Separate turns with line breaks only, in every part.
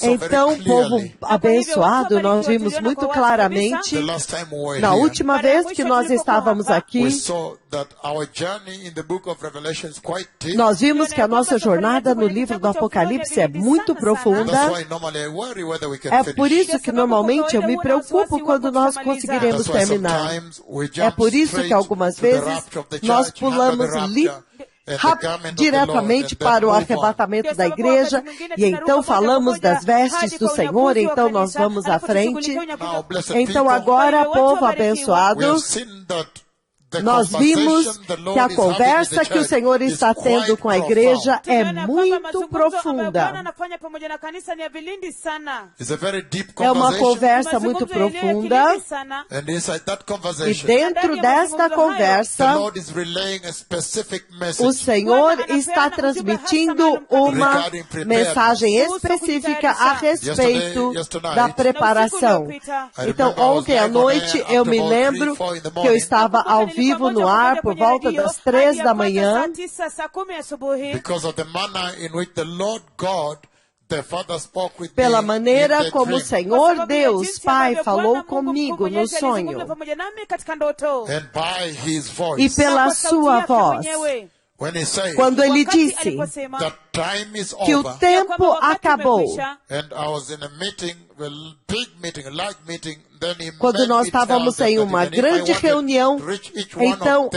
Então, povo abençoado, nós vimos muito claramente, na última vez que nós estávamos aqui, nós vimos que a nossa jornada no livro do Apocalipse é muito profunda. É por isso que normalmente eu me preocupo quando nós conseguiremos terminar. É por isso que algumas vezes nós pulamos diretamente para o arrebatamento da igreja, e então falamos das vestes do Senhor, então nós vamos à frente. Então agora, povo abençoado, nós vimos que a conversa que o Senhor está tendo com a igreja é muito profunda. É uma conversa muito profunda. E dentro desta conversa, o Senhor está transmitindo uma mensagem específica a respeito da preparação. Então, ontem à noite, eu me lembro que eu estava ao vivo no ar por volta das 3 da manhã, pela maneira como o Senhor Deus, Pai, falou comigo no sonho, e pela sua voz. Quando ele disse que o tempo acabou, quando nós estávamos em uma grande reunião, então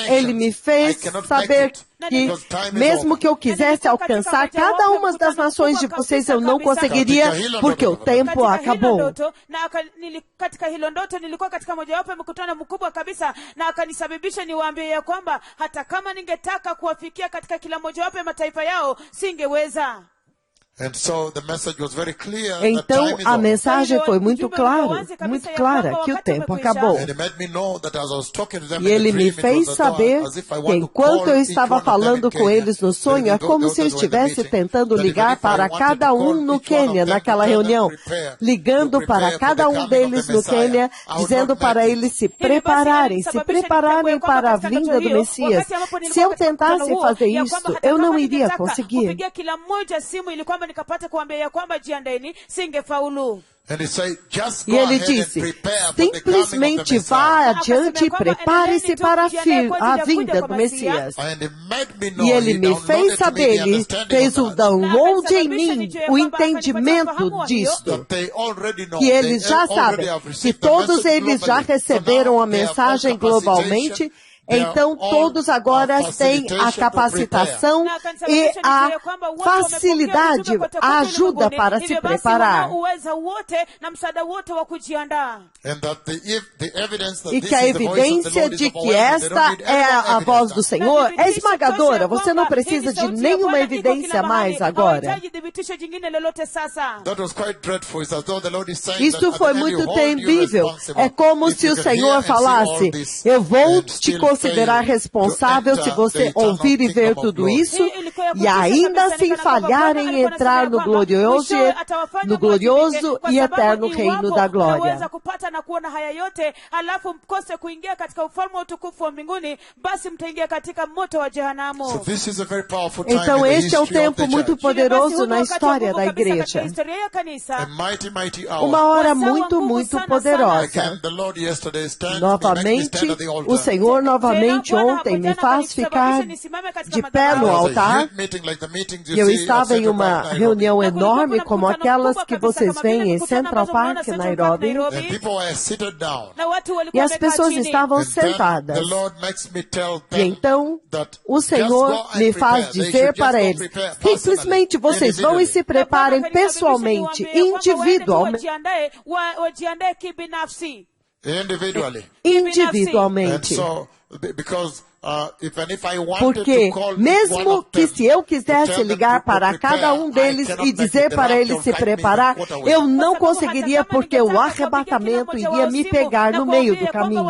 ele me fez saber que mesmo que eu quisesse alcançar cada uma das nações de vocês, eu não conseguiria, porque o tempo acabou.
Katika hilo ndoto nilikuwa katika mojawapo ya mkutano mkubwa kabisa, na akanisababisha niwaambie ya kwamba hata kama ningetaka kuwafikia katika kila mojawapo ya mataifa yao, singeweza.
Então a mensagem foi muito clara, que o tempo acabou. E ele me fez saber que enquanto eu estava falando com eles no sonho, é como se eu estivesse tentando ligar para cada um no Quênia, naquela reunião. Ligando para cada um deles no Quênia, dizendo para eles se prepararem para a vinda do Messias. Se eu tentasse fazer isso, eu não iria conseguir.
Nikapata kuambia ya kwamba jiandaeni, singefaulu.
E ele disse, simplesmente vá adiante e prepare-se para a vinda do Messias. E ele me fez saber, ele fez o download em mim, o entendimento disto. Que eles já sabem, que todos eles já receberam a mensagem globalmente. Então, todos agora têm a capacitação e a facilidade, a ajuda para se preparar. E que a evidência de que esta é a voz do Senhor é esmagadora. Você não precisa de nenhuma evidência mais agora. Isto foi muito temível. É como se o Senhor falasse, eu vou te considerar responsável se você ouvir e ver tudo isso e ainda assim falhar em entrar no glorioso e eterno reino da glória. Então este é um tempo muito poderoso na história da igreja. Uma hora muito, muito poderosa. Novamente, o Senhor novamente ontem me faz ficar de pé no altar. E eu estava em uma reunião enorme como aquelas que vocês veem em Central Park, Nairobi. E as pessoas estavam sentadas. E então o Senhor me faz dizer para eles, simplesmente vocês vão e se preparem pessoalmente, individualmente. Porque mesmo que se eu quisesse ligar para cada um deles e dizer para eles se preparar, eu não conseguiria porque o arrebatamento iria me pegar no meio do caminho.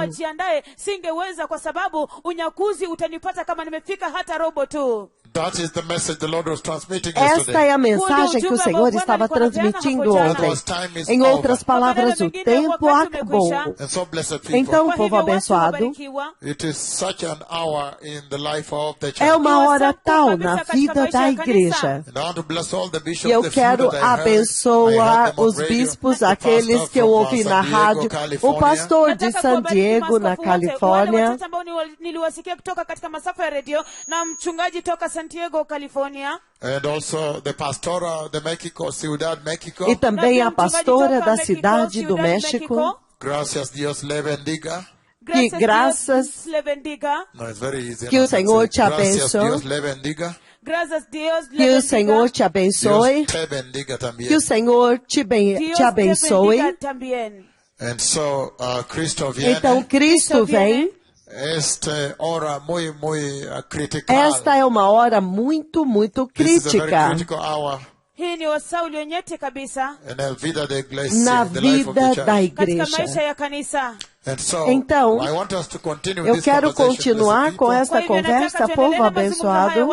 Esta é a mensagem que o Senhor estava transmitindo ontem. Em outras palavras, o tempo acabou. Então, povo abençoado, é uma hora tal na vida da igreja. E eu quero abençoar os bispos, aqueles que eu ouvi na rádio, o pastor de San Diego, na Califórnia,
and also the pastora de México, Ciudad México.
E também a pastora da cidade do México.
Gracias, Dios le bendiga.
Que graças, que o Senhor te abençoe. Que o Senhor te abençoe. Que o Senhor te abençoe. Então Cristo vem. Esta é uma hora muito, muito crítica. Na vida da igreja. Então, eu quero continuar com essa conversa, povo abençoado.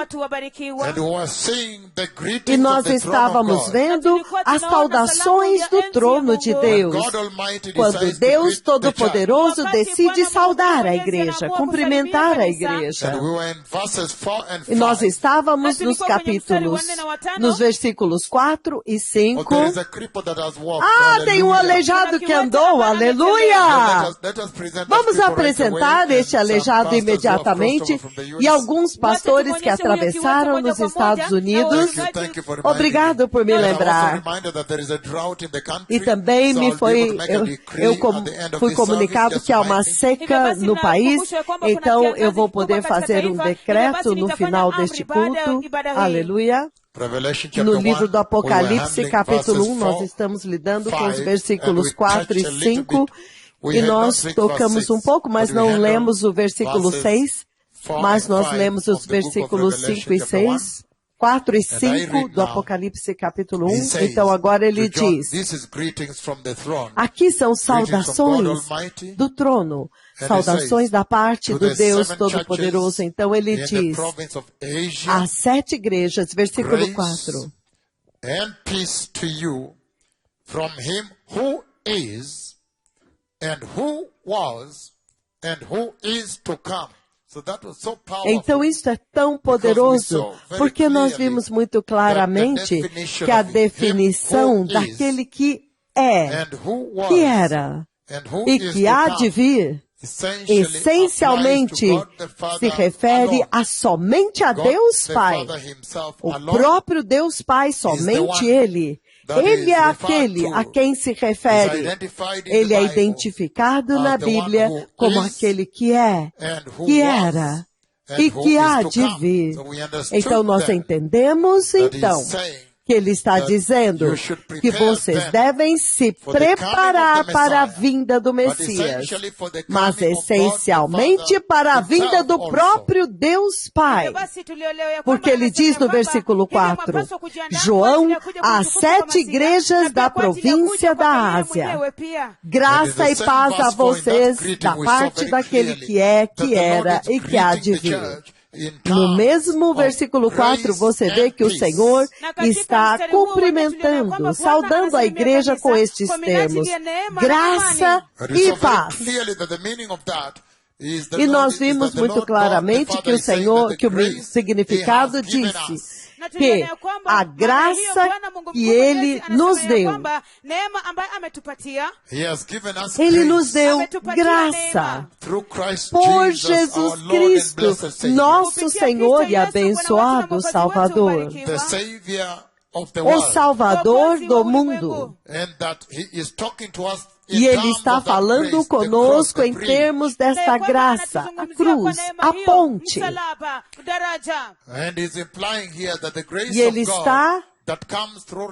E nós estávamos vendo as saudações do trono de Deus. Quando Deus Todo-Poderoso decide saudar a igreja, cumprimentar a igreja. E nós estávamos nos capítulos, nos versículos 4 e 5. Tem um aleijado que andou, aleluia! Vamos apresentar este aleijado imediatamente e alguns pastores que atravessaram nos Estados Unidos. Obrigado por me lembrar. E também eu fui comunicado que há uma seca no país, então eu vou poder fazer um decreto no final deste culto. Aleluia. No livro do Apocalipse, capítulo 1, nós estamos lidando com os versículos 4 e 5. E nós tocamos um pouco, mas não lemos o versículo 6, mas nós lemos os versículos 5 e 6, 4 e 5 do Apocalipse capítulo 1. Então agora ele diz, aqui são saudações do trono, saudações da parte do Deus Todo-Poderoso. Então ele diz, às 7 igrejas, versículo 4.
And peace to you from him who is and who was, and who is to come. So that was so powerful.
Então isso é tão poderoso, porque nós vimos muito claramente que a definição daquele que é, que era e que há de vir, essencialmente se refere somente a Deus Pai. O próprio Deus Pai, somente Ele. Ele é aquele a quem se refere. Ele é identificado na Bíblia como aquele que é, que era e que há de vir. Então nós entendemos, que ele está dizendo que vocês devem se preparar para a vinda do Messias, mas essencialmente para a vinda do próprio Deus Pai. Porque ele diz no versículo 4, João, às 7 igrejas da província da Ásia, graça e paz a vocês da parte daquele que é, que era e que há de vir. No mesmo versículo 4, você vê que o Senhor está cumprimentando, saudando a igreja com estes termos, graça e paz. E nós vimos muito claramente que o Senhor, que o significado disse que a graça que Ele nos deu, Ele nos deu graça por Jesus Cristo, nosso Senhor e abençoado Salvador, o Salvador do mundo. E Ele está falando conosco em termos desta graça, a cruz, a ponte. E Ele está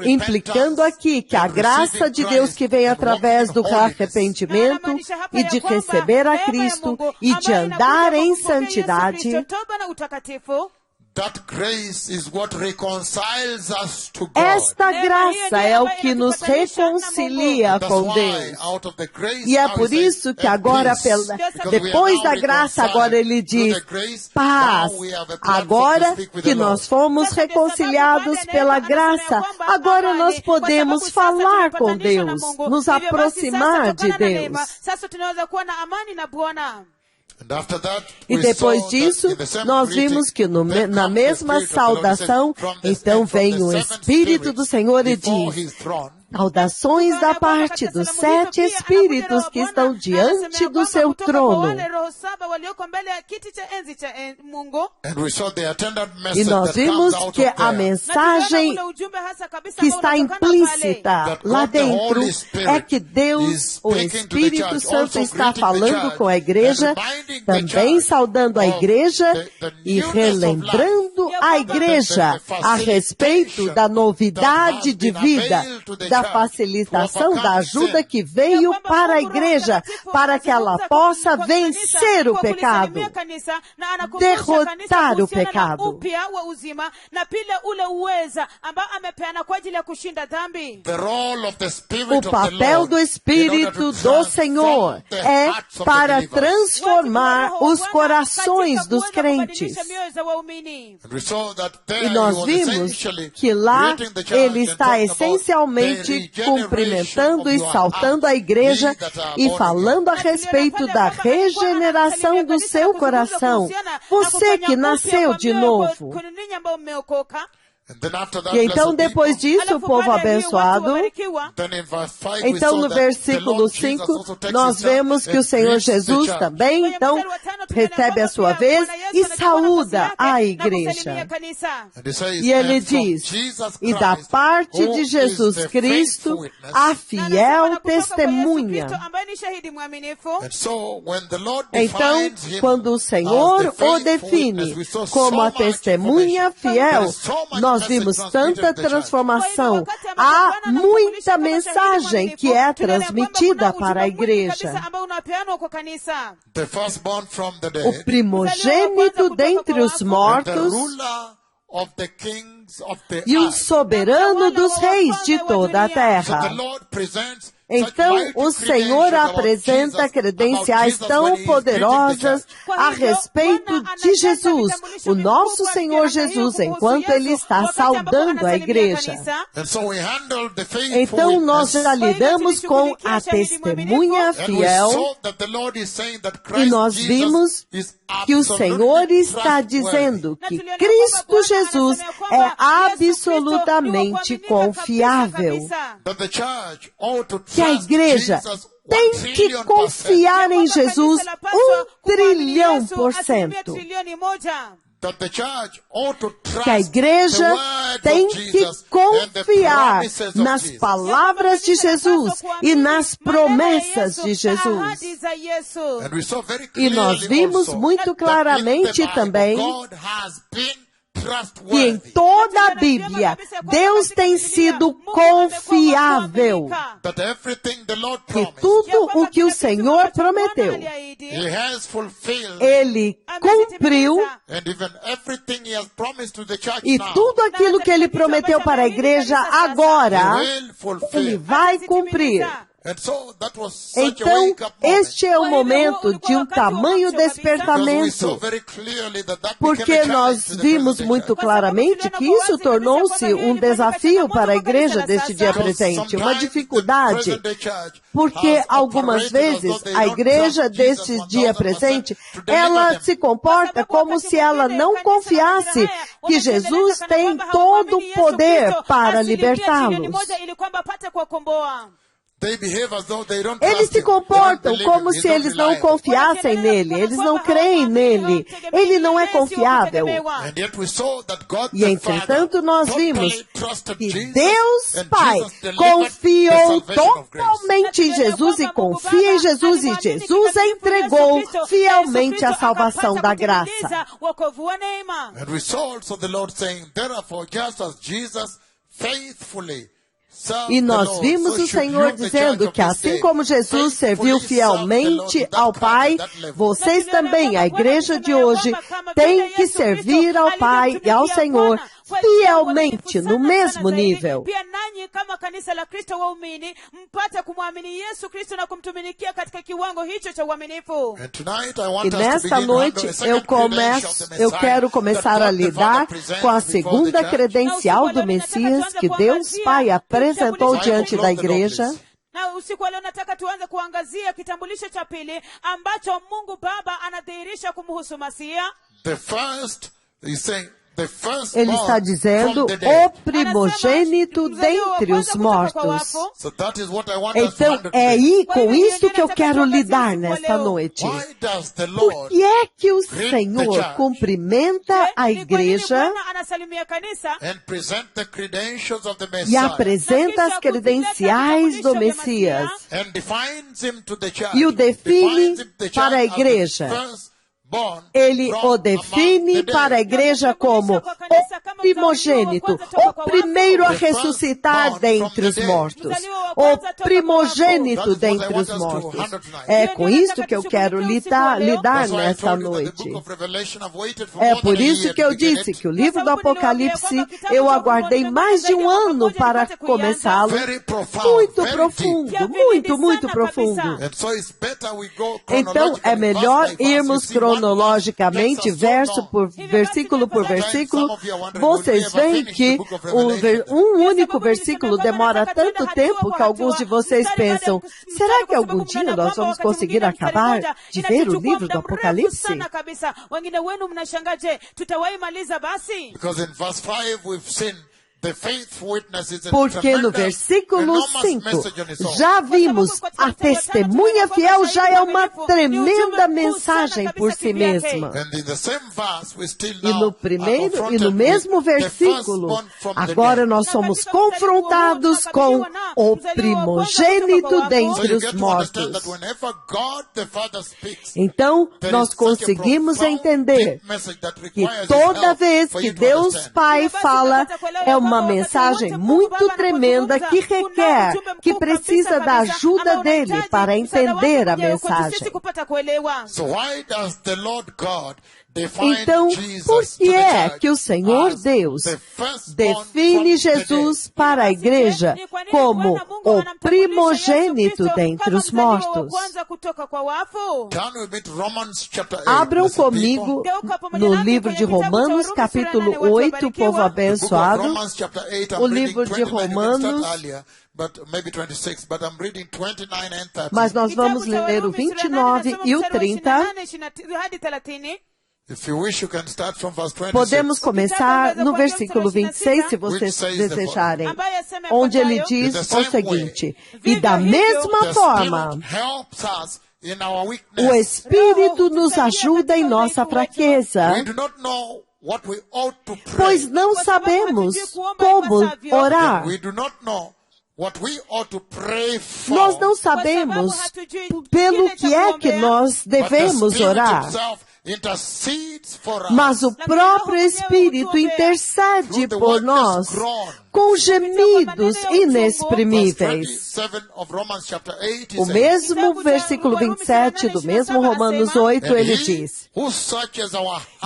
implicando aqui que a graça de Deus que vem através do arrependimento e de receber a Cristo e de andar em santidade, Esta graça é o que nos reconcilia com Deus. E é por isso que agora, depois da graça, agora ele diz, paz. Agora que nós fomos reconciliados pela graça, agora nós podemos falar com Deus, nos aproximar de Deus. E depois disso, nós vimos que na mesma saudação, então vem o Espírito do Senhor e diz, saudações da parte dos 7 Espíritos que estão diante do seu trono. E nós vimos que a mensagem que está implícita lá dentro é que Deus, o Espírito Santo, está falando com a igreja, também saudando a igreja e relembrando a igreja a respeito da novidade de vida, da facilitação da ajuda que veio para a igreja, para que ela possa vencer o pecado, derrotar o pecado. O papel do Espírito do Senhor é para transformar os corações dos crentes. E nós vimos que lá ele está essencialmente cumprimentando e saltando a igreja e falando a respeito da regeneração do seu coração. Você que nasceu de novo. E então, depois disso, o povo abençoado, então no versículo 5, nós vemos que o Senhor Jesus também, então, recebe a sua vez e saúda a igreja. E ele diz, e da parte de Jesus Cristo, a fiel testemunha. Então, quando o Senhor o define como a testemunha fiel, nós vimos tanta transformação. Há muita mensagem que é transmitida para a igreja. O primogênito dentre os mortos e o soberano dos reis de toda a terra. Então, o Senhor apresenta credenciais tão poderosas a respeito de Jesus, o nosso Senhor Jesus, enquanto Ele está saudando a igreja. Então, nós já lidamos com a testemunha fiel e nós vimos que o Senhor está dizendo que Cristo Jesus é absolutamente confiável. Que a igreja tem que confiar em Jesus 1.000.000%. Que a igreja tem que confiar nas palavras de Jesus e nas promessas de Jesus. E nós vimos muito claramente também que em toda a Bíblia, Deus tem sido confiável. Que tudo o que o Senhor prometeu, Ele cumpriu. E tudo aquilo que Ele prometeu para a igreja agora, Ele vai cumprir. Então, este é o momento de um tamanho despertamento, porque nós vimos muito claramente que isso tornou-se um desafio para a igreja deste dia presente, uma dificuldade, porque algumas vezes a igreja deste dia presente, ela se comporta como se ela não confiasse que Jesus tem todo o poder para libertá-los. Eles se comportam como se eles não confiassem nele, eles não creem nele, ele não é confiável. E entretanto nós vimos que Deus Pai confiou totalmente em Jesus e confia em Jesus e Jesus entregou fielmente a salvação da graça. E nós vimos o Senhor dizendo que assim como Jesus serviu fielmente ao Pai, vocês também, a igreja de hoje, têm que servir ao Pai e ao Senhor fielmente, no mesmo nível.
Pia nanyi kama kanisa la Kristo waumini mpate kumwamini Yesu Kristo na kumtumikia katika kiwango hicho cha uaminifu.
E nesta noite eu quero começar a lidar com a segunda credencial do Messias que Deus Pai apresentou diante da igreja.
Na usiku wa leo nataka tuanze kuangazia kitambulisho cha pili ambacho Mungu Baba anadhihirisha kumhusu Masia.
Ele está dizendo o primogênito dentre os mortos. Então, com isso que eu quero lidar nesta noite. Por que é que o Senhor cumprimenta a igreja e apresenta as credenciais do Messias e o define para a igreja? Ele o define para a igreja como o primogênito, o primeiro a ressuscitar dentre os mortos, o primogênito dentre os mortos. É com isso que eu quero lidar nesta noite. É por isso que eu disse que o livro do Apocalipse, eu aguardei mais de um ano para começá-lo. Muito profundo, muito profundo. Então, é melhor irmos cronologicamente, versículo por versículo. Vocês veem que um único versículo demora tanto tempo que alguns de vocês pensam, será que algum dia nós vamos conseguir acabar de ver o livro do Apocalipse?
Because in verse 5 we've seen
Porque no versículo 5, já vimos, a testemunha fiel já é uma tremenda mensagem por si mesma. E no mesmo versículo, agora nós somos confrontados com o primogênito dentre os mortos. Então, nós conseguimos entender que toda vez que Deus Pai fala, é uma mensagem muito tremenda que precisa da ajuda dele para entender a mensagem. Então, por que é que o Senhor Deus define Jesus para a igreja como o primogênito dentre os mortos? Abram comigo no livro de Romanos, capítulo 8, povo abençoado. O livro de Romanos. Mas nós vamos ler o 29 e o 30. Podemos começar no versículo 26, se vocês desejarem, onde ele diz o seguinte: e da mesma forma, o Espírito nos ajuda em nossa fraqueza, pois não sabemos como orar. Nós não sabemos pelo que é que nós devemos orar. Mas o próprio Espírito intercede por nós com gemidos inexprimíveis. O mesmo versículo 27 do mesmo Romanos 8, ele diz: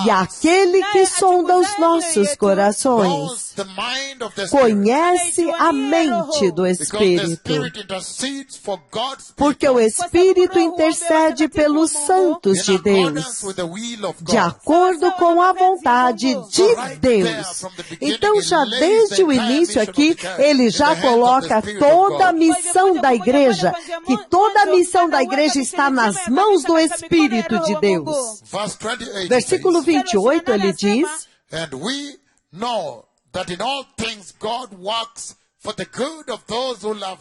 e aquele que sonda os nossos corações conhece a mente do Espírito, porque o Espírito intercede pelos santos de Deus, de acordo com a vontade de Deus. Então, já desde o início aqui, ele já coloca toda a missão da igreja, que toda a missão da igreja está nas mãos do Espírito de Deus. Versículo 28, ele diz: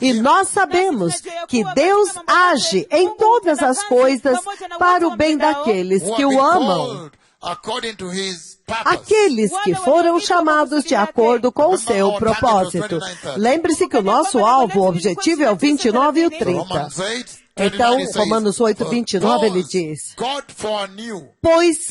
e nós sabemos que Deus age em todas as coisas para o bem daqueles que o amam, aqueles que foram chamados de acordo com o seu propósito. Lembre-se que o nosso alvo, o objetivo é o 29 e o 30. Então, Romanos 8, 29, ele diz: pois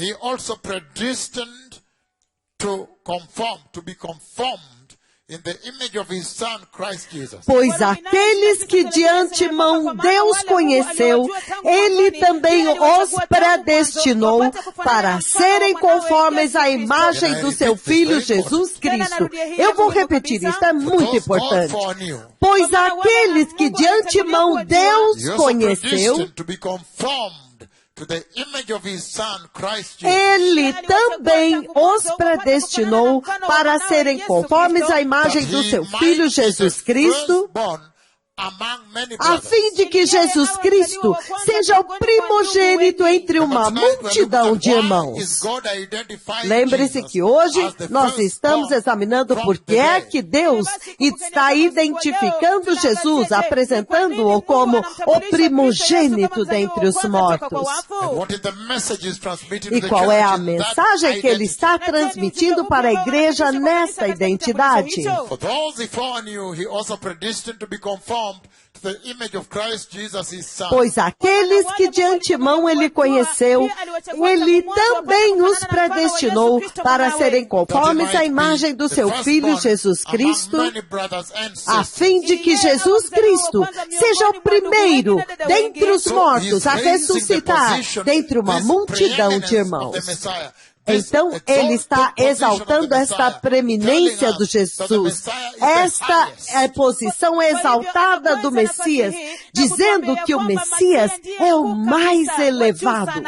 Pois aqueles que de antemão Deus conheceu, Ele também os predestinou para serem conformes à imagem do seu Filho Jesus Cristo. Eu vou repetir isso, é muito importante. Pois aqueles que de antemão Deus conheceu, Ele também os predestinou para serem conformes à imagem do seu Filho Jesus Cristo, a fim de que Jesus Cristo seja o primogênito entre uma multidão de irmãos. Lembre-se que hoje nós estamos examinando por que é que Deus está identificando Jesus, apresentando-o como o primogênito dentre os mortos. E qual é a mensagem que Ele está transmitindo para a igreja nessa identidade? Pois aqueles que de antemão Ele conheceu, Ele também os predestinou para serem conformes à imagem do seu Filho Jesus Cristo, a fim de que Jesus Cristo seja o primeiro dentre os mortos a ressuscitar dentre uma multidão de irmãos. Então, Ele está exaltando esta preeminência do Jesus, esta é a posição exaltada do Messias, dizendo que o Messias é o mais elevado.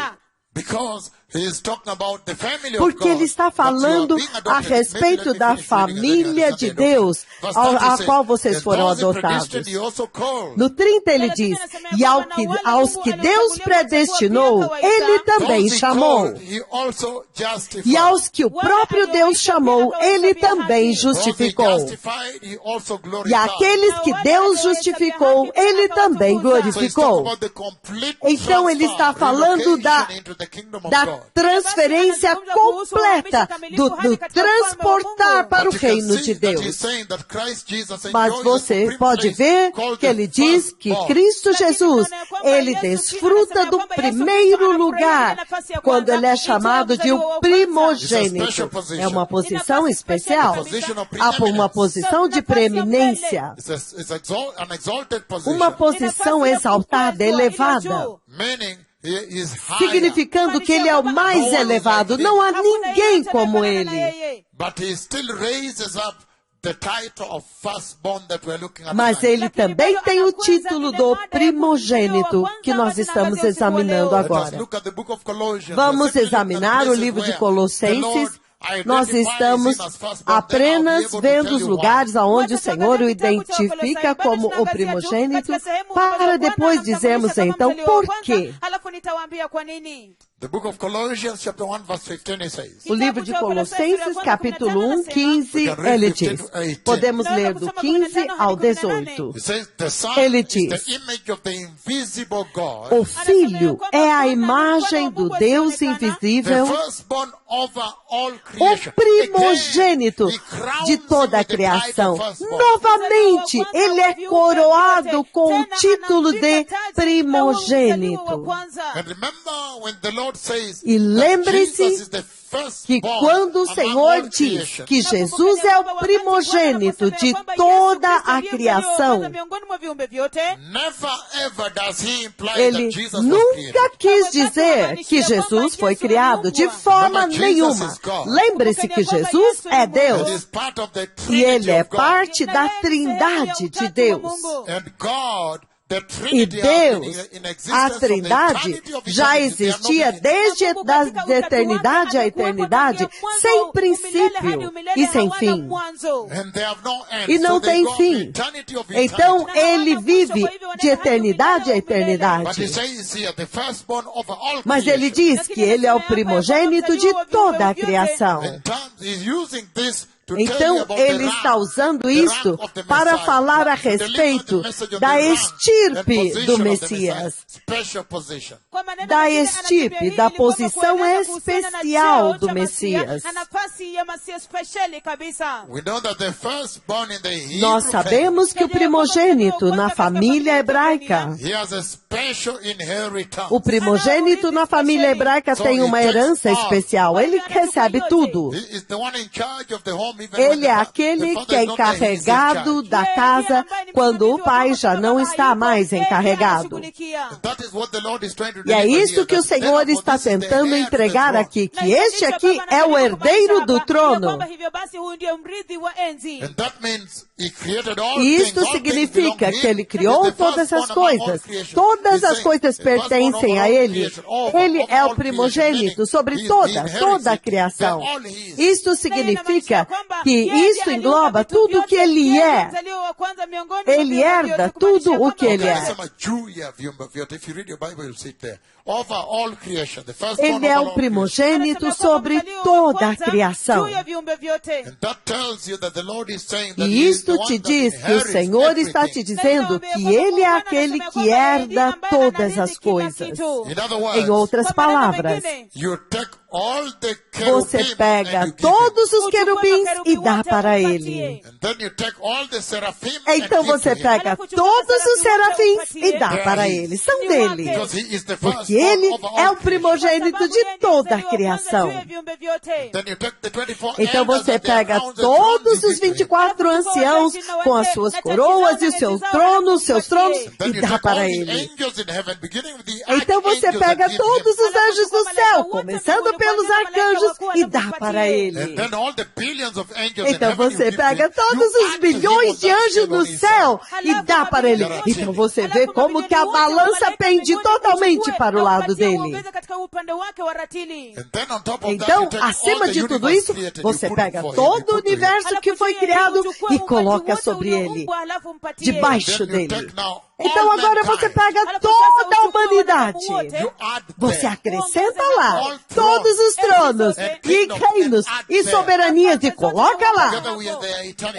Porque Ele está falando a respeito da família de Deus, a qual vocês foram adotados. No 30 Ele diz, e aos que Deus predestinou, Ele também chamou. E aos que o próprio Deus chamou, Ele também justificou. E aqueles que Deus justificou, Ele também glorificou. Então Ele está falando da transferência completa, do transportar para o reino de Deus. Mas você pode ver que Ele diz que Cristo Jesus, Ele desfruta do primeiro lugar quando Ele é chamado de o primogênito. É uma posição especial, uma posição de preeminência, uma posição exaltada, elevada. Significando que Ele é o mais elevado. Não há ninguém como Ele. Mas Ele também tem o título do primogênito que nós estamos examinando agora. Vamos examinar o livro de Colossenses. Nós estamos apenas vendo os lugares aonde o Senhor o identifica como o primogênito, para depois dizermos então por quê. O livro de Colossenses, capítulo 1, 15, ele diz, podemos ler do 15 ao 18. Ele diz, o Filho é a imagem do Deus invisível, o primogênito de toda a criação. Novamente, Ele é coroado com o título de primogênito. E lembre-se que quando o Senhor diz que Jesus é o primogênito de toda a criação, Ele nunca quis dizer que Jesus foi criado de forma nenhuma. Lembre-se que Jesus é Deus e Ele é parte da Trindade de Deus. E Deus, a Trindade, já existia desde a eternidade à eternidade, sem princípio e sem fim. E não tem fim. Então, Ele vive de eternidade a eternidade. Mas Ele diz que Ele é o primogênito de toda a criação. Então, Ele está usando isso para falar a respeito da estirpe do Messias. Da estirpe, da posição especial do Messias. Nós sabemos que o primogênito na família hebraica O primogênito na família hebraica tem uma herança especial. Ele recebe tudo. Ele é aquele que é encarregado da casa quando o pai já não está mais encarregado. E é isso que o Senhor está tentando entregar aqui, que este aqui é o herdeiro do trono. E isto significa que Ele criou todas as coisas. Todas as coisas pertencem a Ele. Ele é o primogênito sobre toda a criação. Isto significa que isto engloba tudo o que Ele é. Ele herda tudo o que Ele é. Ele é o primogênito sobre toda a criação. E isto te diz que o Senhor está te dizendo que Ele é aquele que herda todas as coisas. Em outras palavras, você pega todos os querubins e dá para Ele. Então você pega todos os serafins e dá para Ele. São dele. Porque Ele é o primogênito de toda a criação. Então você pega todos os 24 anciãos com as suas coroas e os seus tronos e dá para Ele. Então você pega todos os anjos do céu, começando pelos arcanjos, e dá para Ele. Então você pega todos os bilhões de anjos no céu e dá para Ele. Então você vê como que a balança pende totalmente para o lado dele. Então, acima de tudo isso, você pega todo o universo que foi criado e coloca sobre Ele, debaixo dele. Então agora você pega toda a humanidade. Você acrescenta lá todos os tronos e reinos e soberanias e coloca lá.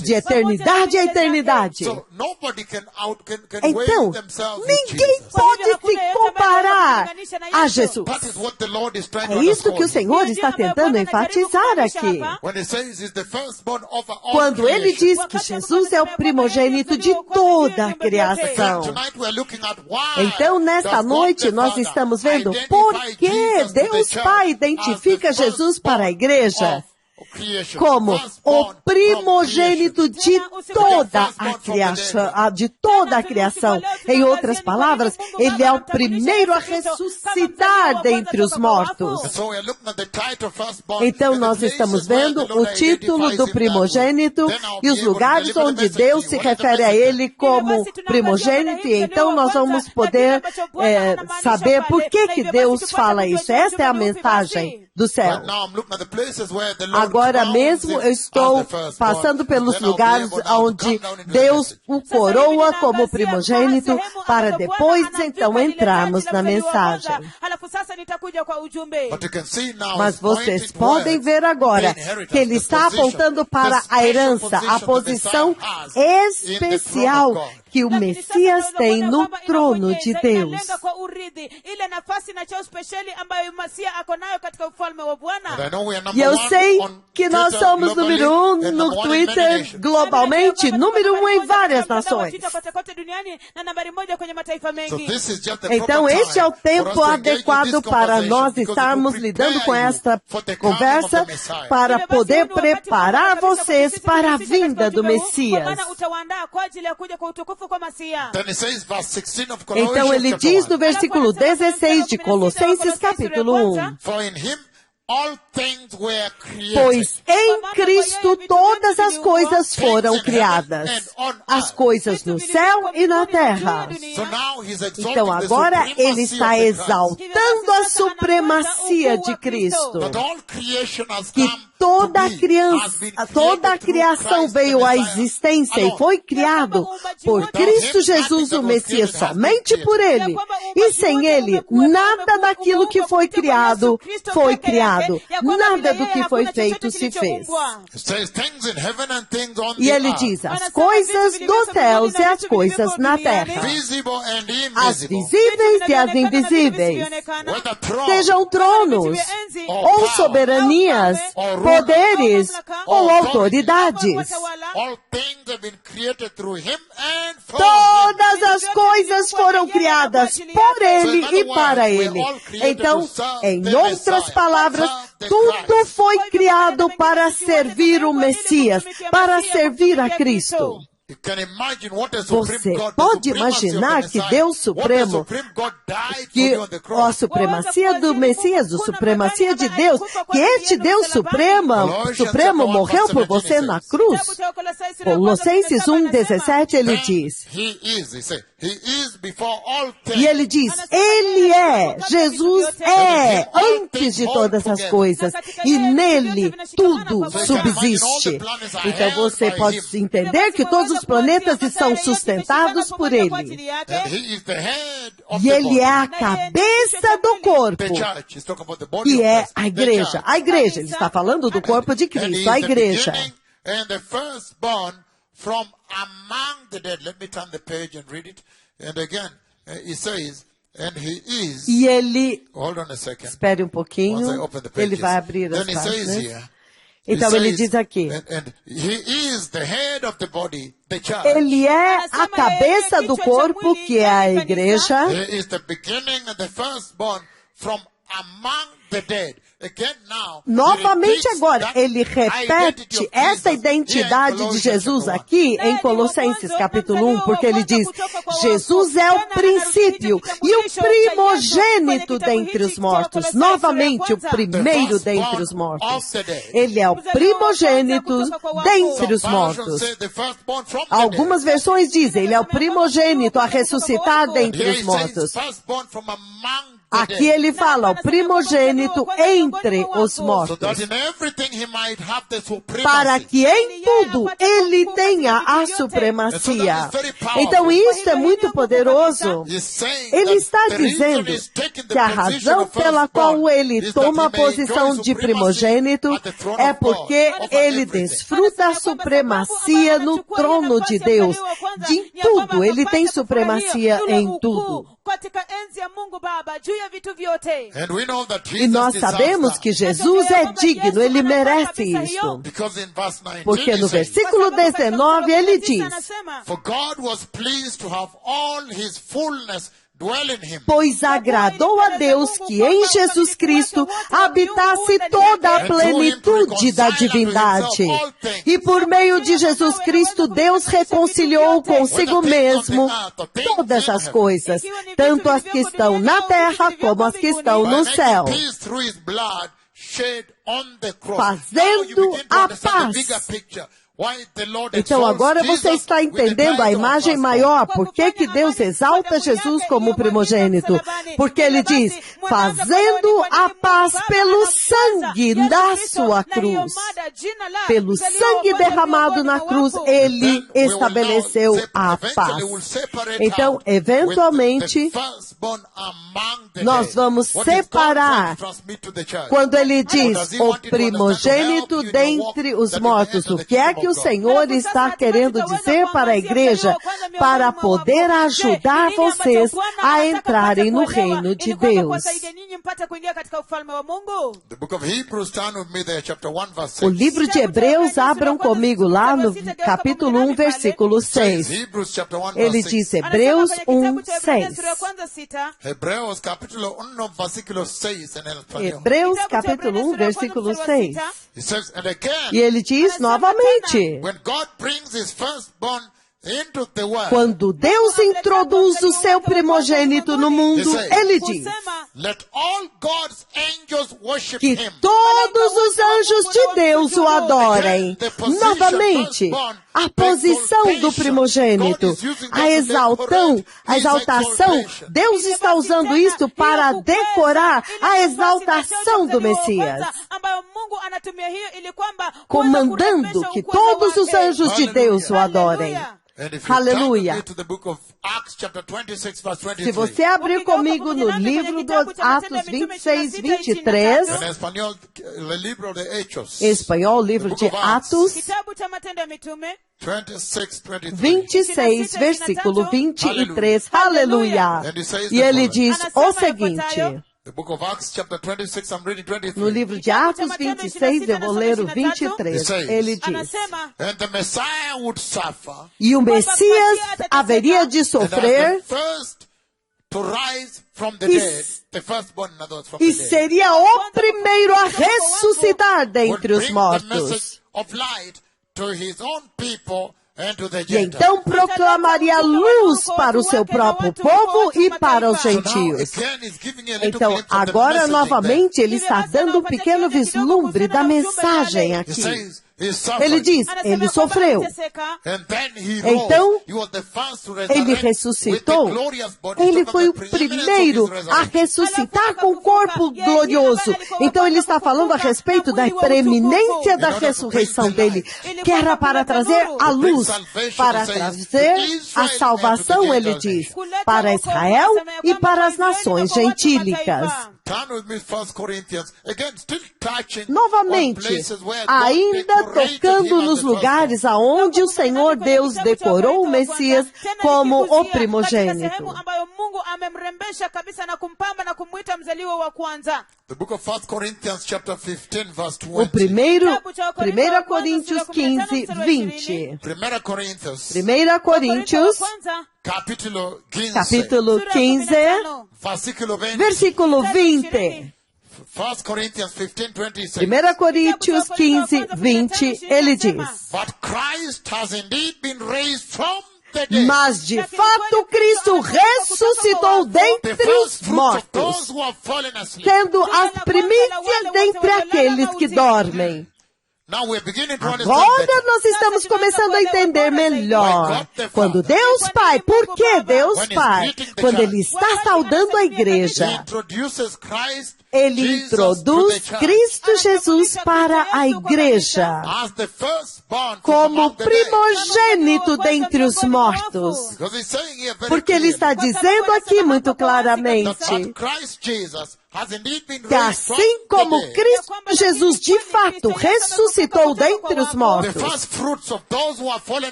De eternidade a eternidade. Então, ninguém pode se comparar a Jesus. É isso que o Senhor está tentando enfatizar aqui. Quando Ele diz que Jesus é o primogênito de toda a criação. Então, nesta noite, nós estamos vendo por que Deus Pai identifica Jesus para a igreja como o primogênito de toda a criação. Em outras palavras, Ele é o primeiro a ressuscitar dentre os mortos. Então nós estamos vendo o título do primogênito e os lugares onde Deus se refere a Ele como primogênito, e então nós vamos poder saber por que Deus fala isso. Esta é a mensagem do céu. Agora mesmo eu estou passando pelos lugares onde Deus o coroa como primogênito, para depois então entrarmos na mensagem. Mas vocês podem ver agora que ele está apontando para a herança, a posição especial que o Messias tem no trono de Deus. E eu sei que nós somos número 1 no Twitter globalmente, número 1 em várias nações. Então este é o tempo adequado para nós estarmos lidando com esta conversa, para poder preparar vocês para a vinda do Messias. Então ele diz no versículo 16 de Colossenses capítulo 1. Pois em Cristo todas as coisas foram criadas, as coisas no céu e na terra. Então agora ele está exaltando a supremacia de Cristo. Que toda a criação veio à existência e foi criado por Cristo Jesus, o Messias, somente por Ele. E sem Ele, nada daquilo que foi criado foi criado. Nada do que foi feito se fez. E ele diz, as coisas dos céus e as coisas na terra, as visíveis e as invisíveis, sejam tronos, ou soberanias, poderes ou autoridades. Todas as coisas foram criadas por Ele e para Ele. Então, em outras palavras, tudo foi criado para servir o Messias, para servir a Cristo. Você pode imaginar que Deus Supremo, que a supremacia do Messias, a supremacia de Deus, que este Deus Supremo morreu por você na cruz. Colossenses 1:17 ele diz, e ele diz, Ele é, Jesus é, antes de todas as coisas, e nele tudo subsiste. Então você pode entender que todos os planetas são sustentados por Ele. E Ele é a cabeça do corpo, que é a igreja. A igreja, ele está falando do corpo de Cristo, a igreja.
From among the dead. Let me turn the page and read it. And again, it says, and he is.
E ele,
hold on a second.
Espere um pouquinho, ele vai abrir as páginas. Então ele diz aqui,
and he is the head of the body, the church.
Ele é a cabeça do corpo, que é a igreja.
He is the beginning and the firstborn from among the dead.
Novamente agora, ele repete essa identidade de Jesus aqui em Colossenses capítulo 1, porque ele diz, Jesus é o princípio e o primogênito dentre os mortos. Novamente, o primeiro dentre os mortos. Ele é o primogênito dentre os mortos. Algumas versões dizem, ele é o primogênito a ressuscitar dentre os mortos. Aqui ele fala, o primogênito entre os mortos. Para que em tudo ele tenha a supremacia. Então isso é muito poderoso. Ele está dizendo que a razão pela qual ele toma a posição de primogênito é porque ele desfruta a supremacia no trono de Deus. De tudo, ele tem supremacia em tudo. E nós sabemos que Jesus é digno, ele merece isso. Porque no versículo 19 ele diz, pois agradou a Deus que em Jesus Cristo habitasse toda a plenitude da divindade. E por meio de Jesus Cristo, Deus reconciliou consigo mesmo todas as coisas, tanto as que estão na terra como as que estão no céu, fazendo a paz. Então agora você está entendendo a imagem maior, por que Deus exalta Jesus como primogênito? Porque ele diz, fazendo a paz pelo sangue da sua cruz. Pelo sangue derramado na cruz, ele estabeleceu a paz. Então, eventualmente, nós vamos separar, quando ele diz, o primogênito dentre os mortos, o que é que o Senhor está querendo dizer para a igreja, para poder ajudar vocês a entrarem no reino de Deus. O livro de Hebreus, abram comigo lá no capítulo 1, versículo 6. Ele diz, Hebreus 1, 6.
Hebreus capítulo 1, versículo 6.
Hebreus capítulo 1, versículo 6. E ele diz novamente, quando Deus introduz o seu primogênito no mundo, ele diz que todos os anjos de Deus o adorem. Novamente, a posição do primogênito, a exaltação, Deus está usando isso para decorar a exaltação do Messias, comandando que todos os anjos de Deus o adorem. Aleluia. Se você abrir comigo no livro dos Atos 26, 23, em espanhol, livro de Atos 26, versículo 23, aleluia. E ele diz o seguinte,
The book of Acts, chapter 26, I'm reading 23.
No livro de Atos 26, eu vou ler o 23. Ele diz:
And the Messiah would suffer,
e o Messias haveria de sofrer,
to rise from the dead, the firstborn, in other words, from
e
the dead.
seria o primeiro a ressuscitar dentre os mortos.
Of light to his own people and to the
E
Gentiles.
então proclamaria luz para o seu próprio povo e para os gentios. Então, agora, novamente, ele está dando um pequeno vislumbre da mensagem aqui. Ele diz, ele sofreu. Então, ele ressuscitou. Ele foi o primeiro a ressuscitar com o corpo glorioso. Então, ele está falando a respeito da preeminência da ressurreição dele, que era para trazer a luz, para trazer a salvação, ele diz, para Israel e para as nações gentílicas. Novamente, ainda tocando nos lugares aonde o Senhor Deus decorou o Messias como o primogênito. O 1 Coríntios 15, 20. 1 Coríntios, capítulo 15, versículo 20. 1 Coríntios 15, 20, ele diz: mas de fato Cristo ressuscitou dentre os mortos, sendo as primícias dentre aqueles que dormem. Agora nós estamos começando a entender melhor. Quando Deus Pai, por que Deus Pai? Quando Ele está saudando a igreja, Ele introduz Cristo Jesus para a igreja como primogênito dentre os mortos. Porque Ele está dizendo aqui muito claramente que assim como Cristo Jesus de fato ressuscitou dentre os mortos,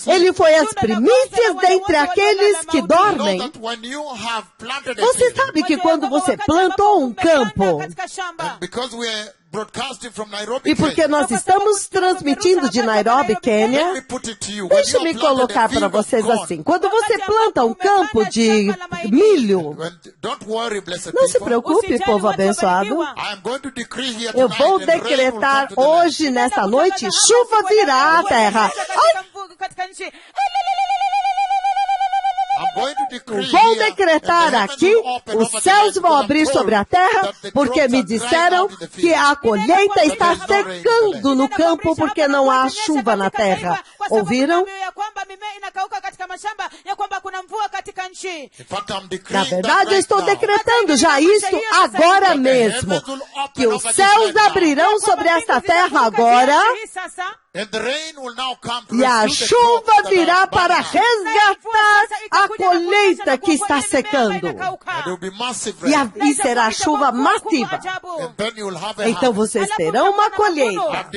Ele foi as primícias dentre aqueles que dormem. Você sabe que quando você plantou um campo, e porque nós estamos transmitindo de Nairobi, Quênia, deixe-me colocar para vocês assim. Quando você planta um campo de milho, não se preocupe, povo abençoado. Eu vou decretar hoje, nesta noite, chuva virá à terra. Vou decretar aqui, os céus vão abrir sobre a terra, porque me disseram que a colheita está secando no campo porque não há chuva na terra. Ouviram? Na verdade, eu estou decretando já isto agora mesmo, que os céus abrirão sobre esta terra agora, e a chuva virá para resgatar a colheita que está secando. E será chuva massiva. Então vocês terão uma colheita.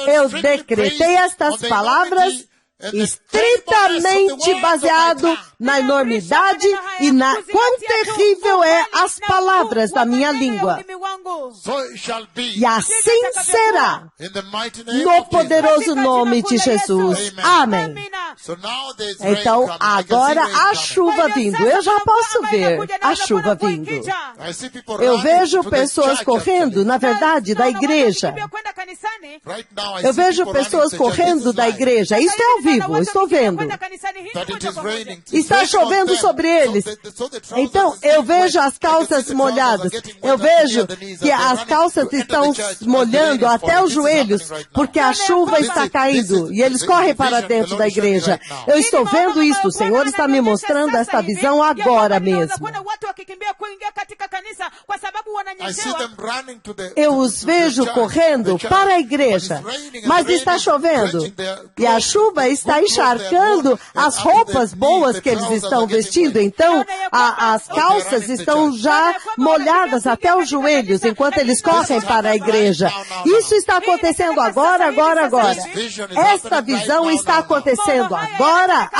Eu decretei estas palavras estritamente baseado na enormidade e na quão terrível é as palavras da minha língua. E assim será, no poderoso nome de Jesus. Amém. Então, agora a chuva vindo. Eu já posso ver a chuva vindo. Eu vejo pessoas correndo, na verdade, da igreja. Eu vejo pessoas correndo da igreja. Isso é ao vivo. Estou vendo. Está chovendo sobre eles. Então, eu vejo as calças molhadas. Eu vejo que as calças estão molhando até os joelhos, porque a chuva está caindo. E eles correm para dentro da igreja. Eu estou vendo isso. O Senhor está me mostrando esta visão agora mesmo. eu os vejo correndo para a igreja, mas está chovendo e a chuva está encharcando as roupas boas que eles estão vestindo. Então, as calças estão já molhadas até os joelhos enquanto eles correm para a igreja. Isso está acontecendo agora. Esta visão está acontecendo agora.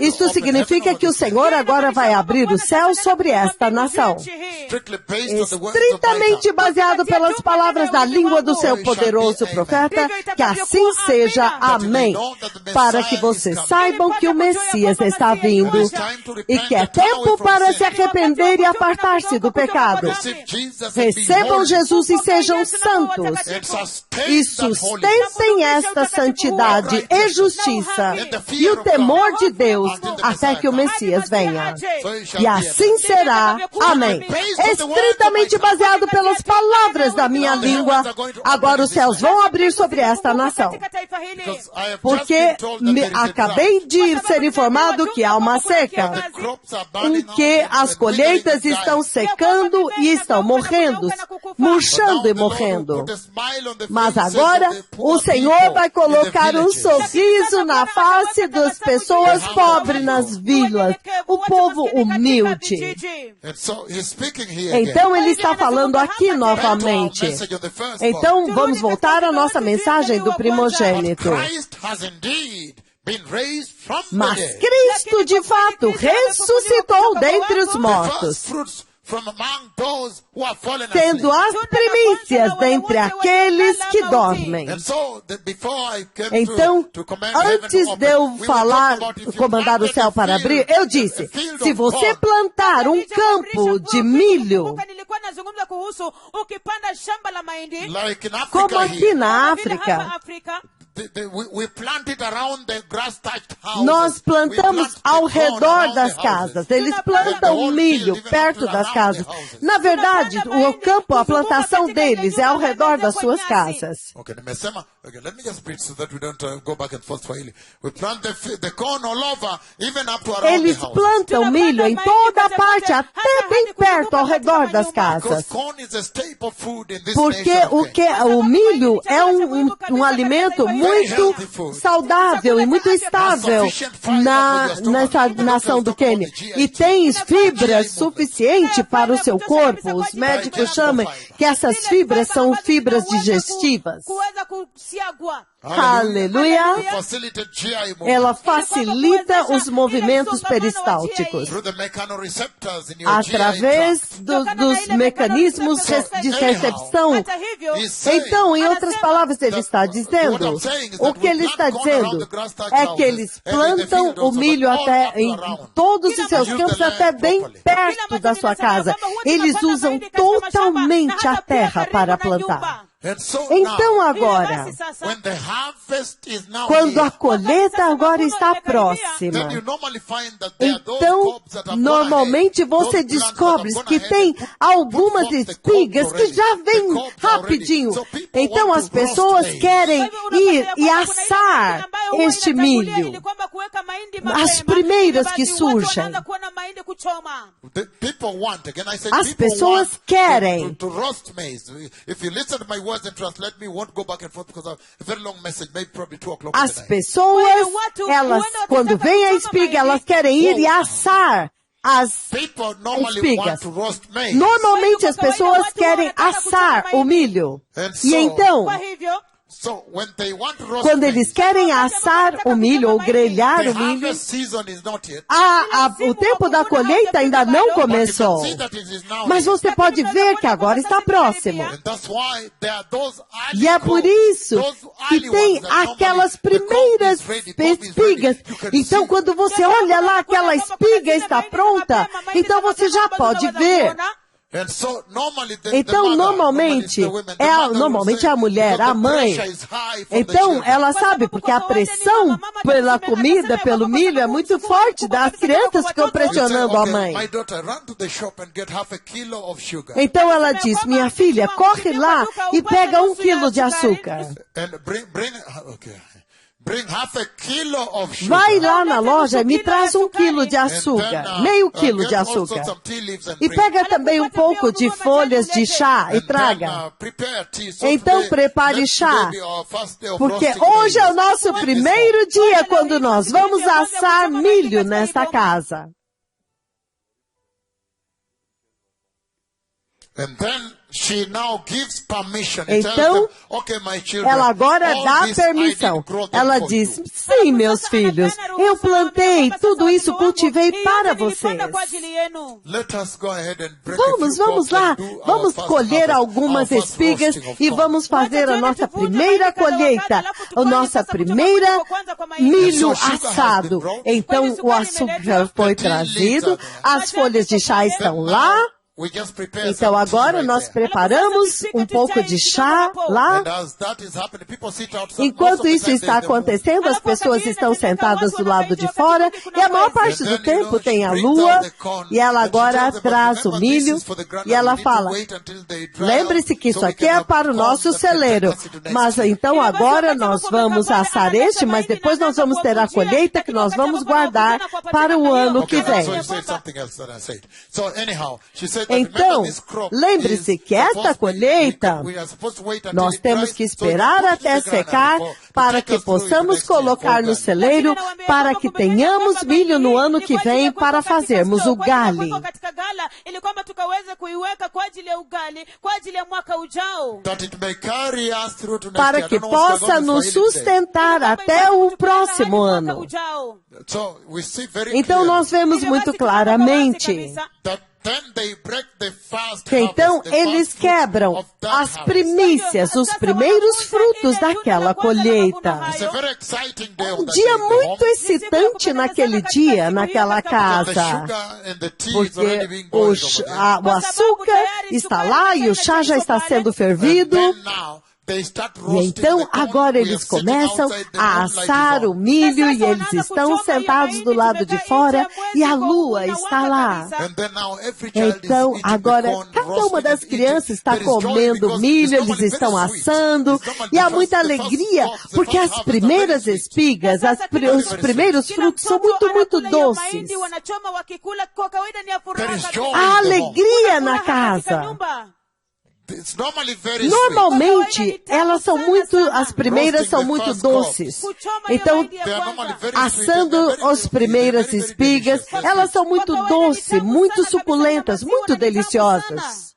Isso significa que o Senhor agora vai abrir o céu sobre esta nação. Estritamente baseado pelas palavras da língua do seu poderoso profeta, que assim seja, amém. Para que vocês saibam que o Messias está vindo e que é tempo para se arrepender e apartar-se do pecado. Recebam Jesus e sejam santos e sustentem esta santidade e justiça e o temor de Deus até que o Messias venha. E assim será, amém. Estritamente baseado pelas palavras da minha língua, agora os céus vão abrir sobre esta nação. Porque acabei de ser informado que há uma seca, em que as colheitas estão secando e estão morrendo, murchando e morrendo. Mas agora o Senhor vai colocar um sorriso na face das pessoas pobres nas vilas, o povo humilde. Então ele está falando aqui novamente. Então vamos voltar à nossa mensagem do primogênito. Mas Cristo de fato ressuscitou dentre os mortos, sendo as primícias dentre aqueles que dormem. Então, antes de eu comandar o céu para abrir, eu disse, se você plantar um campo de milho, como aqui na África, nós plantamos ao redor das casas. Eles plantam milho perto das casas. Na verdade, o campo, a plantação deles é ao redor das suas casas. Eles plantam milho em toda a parte, até bem perto, ao redor das casas. Porque o milho é um alimento muito saudável e muito estável nessa nação do Quênia. E tem fibras suficientes para o seu corpo. Os médicos chamam que essas fibras são fibras digestivas. Aleluia! Ela facilita os movimentos peristálticos através dos mecanismos de recepção. Então, em outras palavras, ele está dizendo, o que ele está dizendo é que eles plantam o milho até em todos os seus campos, até bem perto da sua casa. Eles usam totalmente a terra para plantar. Então agora, quando a colheita agora está próxima, então normalmente você descobre que tem algumas espigas que já vêm rapidinho. Então as pessoas querem ir e assar este milho, as primeiras que surgem. As pessoas querem. As pessoas, elas, quando vem a espiga, elas querem ir e assar as espigas. Normalmente as pessoas querem assar o milho. E então, quando eles querem assar o milho ou grelhar o milho, o tempo da colheita ainda não começou. Mas você pode ver que agora está próximo. E é por isso que tem aquelas primeiras espigas. Então, quando você olha lá, aquela espiga está pronta, então você já pode ver. Então, normalmente a mulher, a mãe, então ela sabe, porque a pressão pela comida, pelo milho é muito forte, das crianças ficam pressionando a mãe. Então ela diz, minha filha, corre lá e pega 1 quilo de açúcar. Vai lá na loja e me traz 1 quilo de açúcar, meio quilo de açúcar. E pega também um pouco de folhas de chá e traga. Então prepare chá, porque hoje é o nosso primeiro dia quando nós vamos assar milho nesta casa. Então, ela agora dá permissão. Ela diz, sim, meus filhos, eu plantei tudo isso, cultivei para vocês. Vamos lá, vamos colher algumas espigas e vamos fazer a nossa primeira colheita, a nossa primeira milho assado. Então, o açúcar foi trazido, as folhas de chá estão lá. Então agora nós preparamos um pouco de chá lá. Enquanto isso está acontecendo, as pessoas estão sentadas do lado de fora e a maior parte do tempo tem a lua e ela agora traz o milho e ela fala, lembre-se que isso aqui é para o nosso celeiro, mas então agora nós vamos assar este, mas depois nós vamos ter a colheita que nós vamos guardar para o ano que vem. Então, lembre-se que esta colheita, nós temos que esperar até secar para que possamos colocar no celeiro, para que tenhamos milho no ano que vem para fazermos o gali. Para que possa nos sustentar até o próximo ano. Então nós vemos muito claramente que então eles quebram as primícias, os primeiros frutos daquela colheita. Um dia muito excitante naquele dia, naquela casa, porque o açúcar está lá e o chá já está sendo fervido. E então, agora eles começam a assar o milho e eles estão sentados do lado de fora e a lua está lá. Então, agora, cada uma das crianças está comendo milho, eles estão assando e há muita alegria, porque as primeiras espigas, os primeiros frutos são muito, muito doces. Há alegria na casa. Normalmente, as primeiras são muito doces. Então, assando as primeiras espigas, elas são muito doces, muito suculentas, muito deliciosas.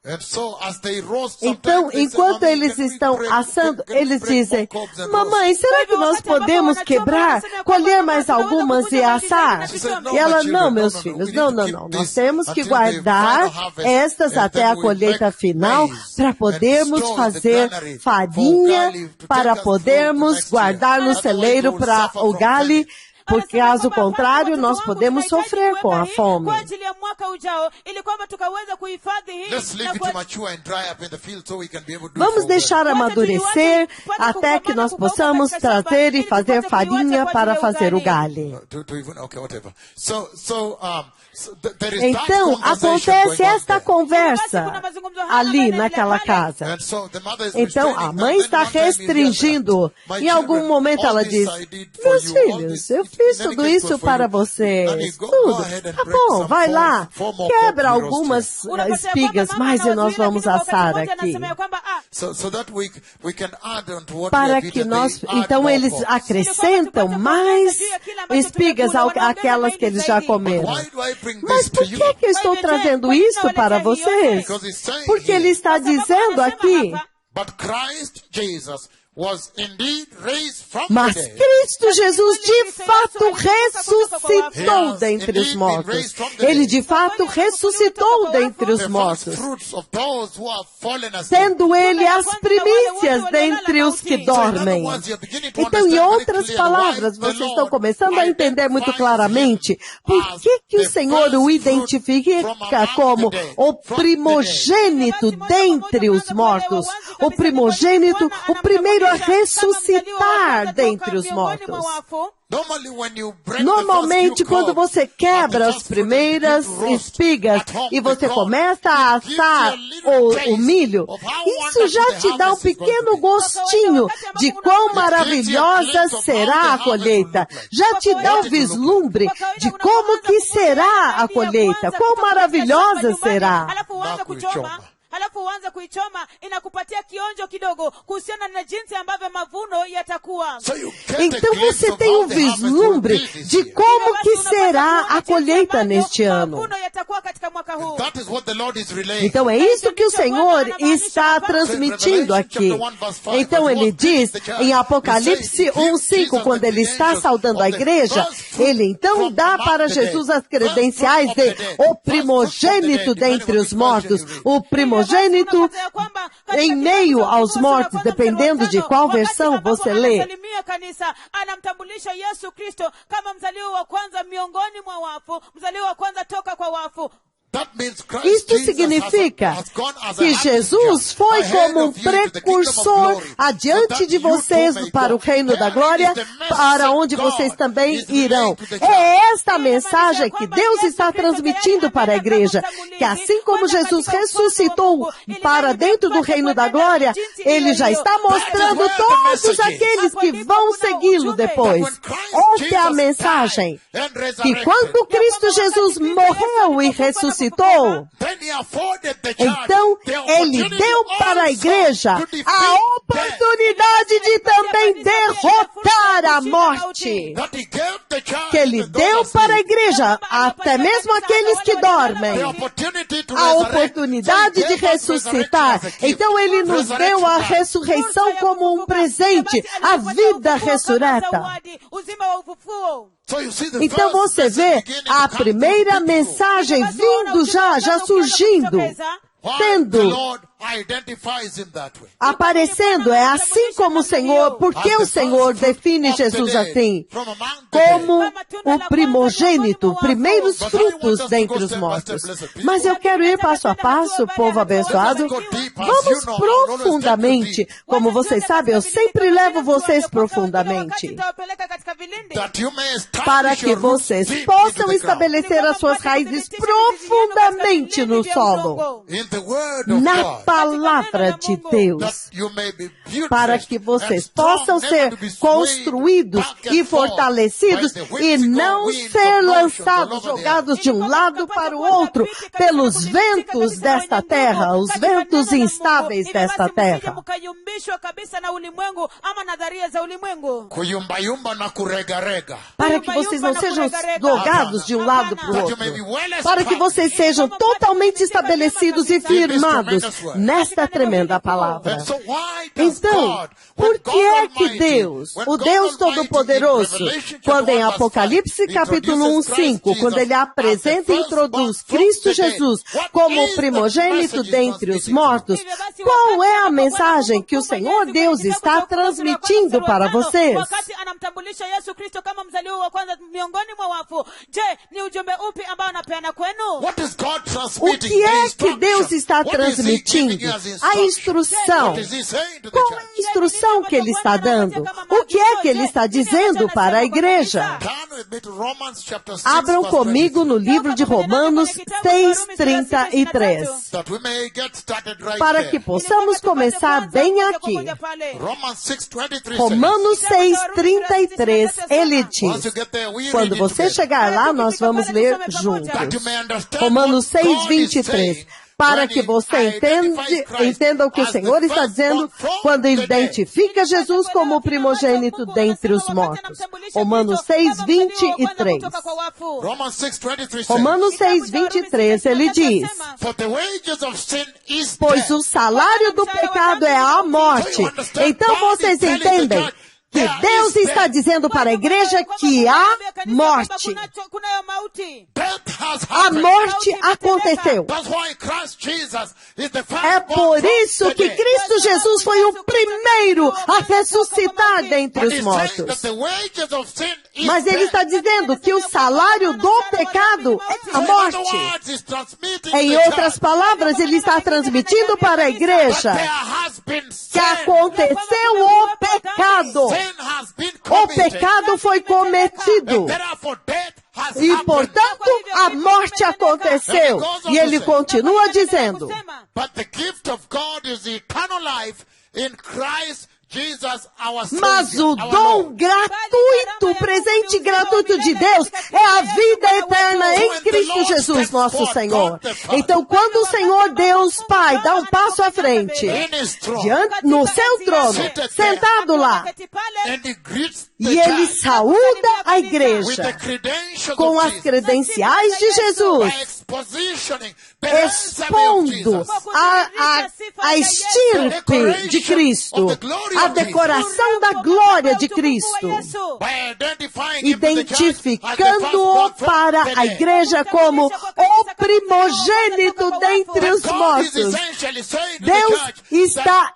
Então, enquanto eles estão assando, eles dizem, mamãe, será que nós podemos quebrar, colher mais algumas e assar? E ela, não, meus filhos, não. Nós temos que guardar estas até a colheita final para podermos fazer farinha, para podermos guardar no celeiro para o gali, porque caso contrário, nós podemos sofrer com a fome. Vamos deixar amadurecer até que nós possamos trazer e fazer farinha para fazer o gali. Então, acontece esta conversa ali naquela casa. Então, a mãe está restringindo. Em algum momento ela diz, meus filhos, eu fiz tudo isso para vocês. Tudo. Tá bom, vai lá. Quebra algumas espigas mais e nós vamos assar aqui. Para que nós, então eles acrescentam mais espigas àquelas que eles já comeram. Mas por que eu estou trazendo isso para vocês? Porque ele está dizendo aqui, mas Cristo Jesus de fato ressuscitou dentre os mortos. Ele de fato ressuscitou dentre os mortos, sendo ele as primícias dentre os que dormem. Então, em outras palavras, vocês estão começando a entender muito claramente por que o Senhor o identifica como o primogênito dentre os mortos. O primogênito, o primeiro Senhor ressuscitar dentre os mortos. Normalmente, quando você quebra as primeiras espigas e você começa a assar o milho, isso já te dá um pequeno gostinho de quão maravilhosa será a colheita. Já te dá um vislumbre de como que será a colheita, quão maravilhosa será.
Halafu uanza kuichoma, inakupatia kionjo kidogo kuhusiana na jinsi ambavyo mavuno yatakuwa.
Então você tem um vislumbre de como que será a colheita neste ano. Então é isso que o Senhor está transmitindo aqui. Então ele diz em Apocalipse 1:5, quando ele está saudando a igreja, ele então dá para Jesus as credenciais de o primogênito dentre os mortos, o primogênito em meio aos mortos, dependendo de qual versão você lê. Isto significa que Jesus foi como um precursor adiante de vocês para o reino da glória, para onde vocês também irão. É esta mensagem que Deus está transmitindo para a igreja, que assim como Jesus ressuscitou para dentro do reino da glória, Ele já está mostrando todos aqueles que vão segui-lo depois. Esta é a mensagem, que quando Cristo Jesus morreu e ressuscitou, então ele deu para a igreja a oportunidade de também derrotar a morte. Que ele deu para a igreja, até mesmo aqueles que dormem, a oportunidade de ressuscitar. Então ele nos deu a ressurreição como um presente, a vida ressurreta. Então você vê a primeira mensagem vindo já surgindo, aparecendo. É assim como o Senhor, porque o Senhor define Jesus assim, como o primogênito, primeiros frutos dentre os mortos. Mas eu quero ir passo a passo, povo abençoado. Vamos profundamente. Como vocês sabem, eu sempre levo vocês profundamente, para que vocês possam estabelecer as suas raízes profundamente no solo, na palavra de Deus, para que vocês possam ser construídos e fortalecidos e não ser lançados, jogados de um lado para o outro pelos ventos desta terra, os ventos instáveis desta terra. Para que vocês não sejam jogados de um lado para o outro, para que vocês sejam totalmente estabelecidos e firmados nesta tremenda palavra. Então, por que é que Deus, o Deus Todo-Poderoso, quando em Apocalipse capítulo 1:5, quando ele apresenta e introduz Cristo Jesus como o primogênito dentre os mortos, qual é a mensagem que o Senhor Deus está transmitindo para vocês? O que é que Deus está transmitindo? A instrução. Qual é a instrução que ele está dando? O que é que ele está dizendo para a igreja? Abram comigo no livro de Romanos 6:33, para que possamos começar bem aqui. Romanos 6:33, ele diz, quando você chegar lá, nós vamos ler juntos. Romanos 6:23. Para que você entenda o que o Senhor está dizendo quando identifica Jesus como o primogênito dentre os mortos. Romanos 6:23. Romanos 6:23, ele diz, pois o salário do pecado é a morte. Então vocês entendem que Deus está dizendo para a igreja que há morte. A morte aconteceu. É por isso que Cristo Jesus foi o primeiro a ressuscitar dentre os mortos. Mas ele está dizendo que o salário do pecado é a morte. Em outras palavras, ele está transmitindo para a igreja que aconteceu o pecado. O pecado foi cometido. E, portanto, a morte aconteceu. E ele continua dizendo, mas o dom gratuito, o presente gratuito de Deus é a vida eterna em Cristo Jesus, nosso Senhor. Então, quando o Senhor Deus Pai dá um passo à frente, no seu trono, sentado lá, e ele saúda a igreja com as credenciais de Jesus, expondo a estirpe de Cristo, a decoração da glória de Cristo, identificando-o para a igreja como o primogênito dentre os mortos. Deus está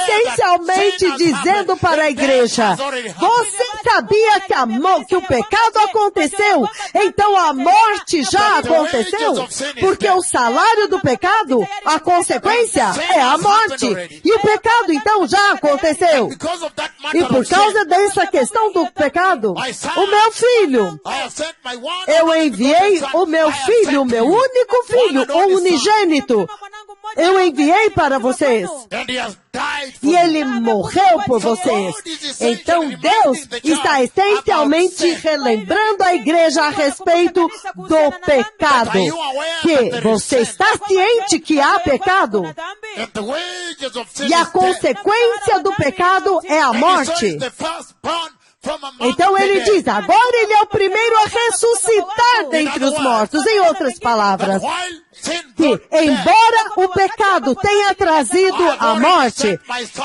essencialmente dizendo para a igreja, você sabia que o pecado aconteceu? Então a morte já aconteceu? Porque o salário do pecado, a consequência é a morte. E o pecado então já aconteceu. E por causa dessa questão do pecado, o meu filho, eu enviei o meu filho, o meu único filho, o unigênito, eu enviei para vocês. E ele morreu por vocês. Então Deus está essencialmente relembrando a igreja a respeito do pecado. Que você está ciente que há pecado? E a consequência do pecado é a morte. Então ele diz, agora ele é o primeiro a ressuscitar dentre os mortos. Em outras palavras, que embora o pecado tenha trazido a morte,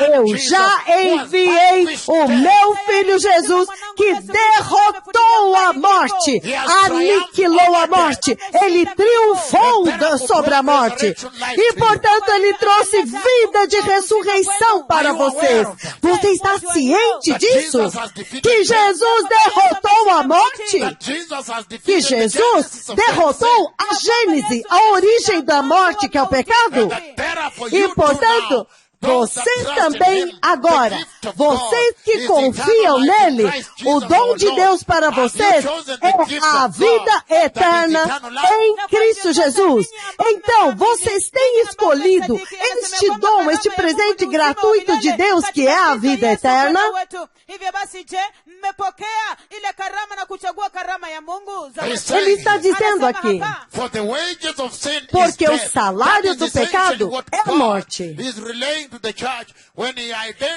eu já enviei o meu filho Jesus, que derrotou a morte, aniquilou a morte, ele triunfou sobre a morte, e portanto ele trouxe vida de ressurreição para vocês. Você está ciente disso? Que Jesus derrotou a morte? Que Jesus derrotou a Gênese, a origem da morte, que é o pecado? E, portanto, vocês também agora, vocês que confiam nele, o dom de Deus para vocês é a vida eterna em Cristo Jesus. Então, vocês têm escolhido este dom, este presente gratuito de Deus, que é a vida eterna. Ele está dizendo aqui, porque o salário do pecado é a morte.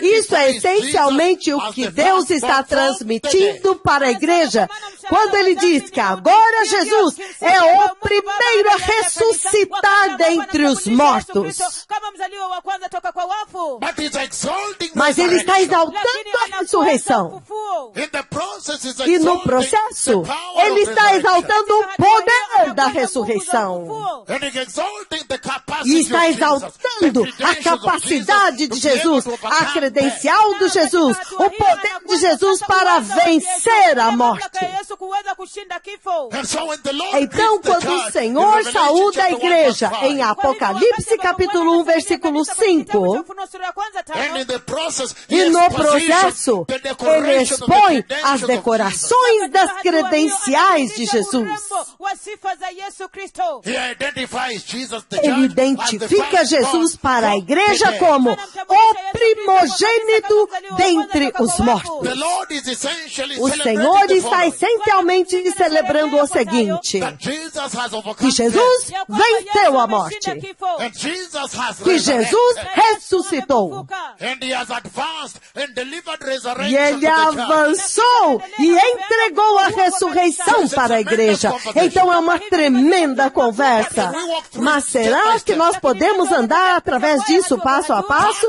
Isso é essencialmente o que Deus está transmitindo para a igreja quando ele diz que agora Jesus é o primeiro a ressuscitar dentre os mortos. Mas ele está exaltando a ressurreição. E no processo, ele está exaltando o poder da ressurreição. E está exaltando a capacidade de Jesus, a credencial de Jesus, o poder de Jesus para vencer a morte. Então, quando o Senhor saúda a igreja em Apocalipse capítulo 1, versículo 5, e no processo, ele expõe as decorações das credenciais de Jesus. Ele identifica Jesus para a igreja como o primogênito dentre os mortos. O Senhor está essencialmente celebrando o seguinte, que Jesus venceu a morte, que Jesus ressuscitou, e ele avançou e entregou a ressurreição para a igreja. Então é uma tremenda conversa. Mas será que nós podemos andar através disso passo a passo?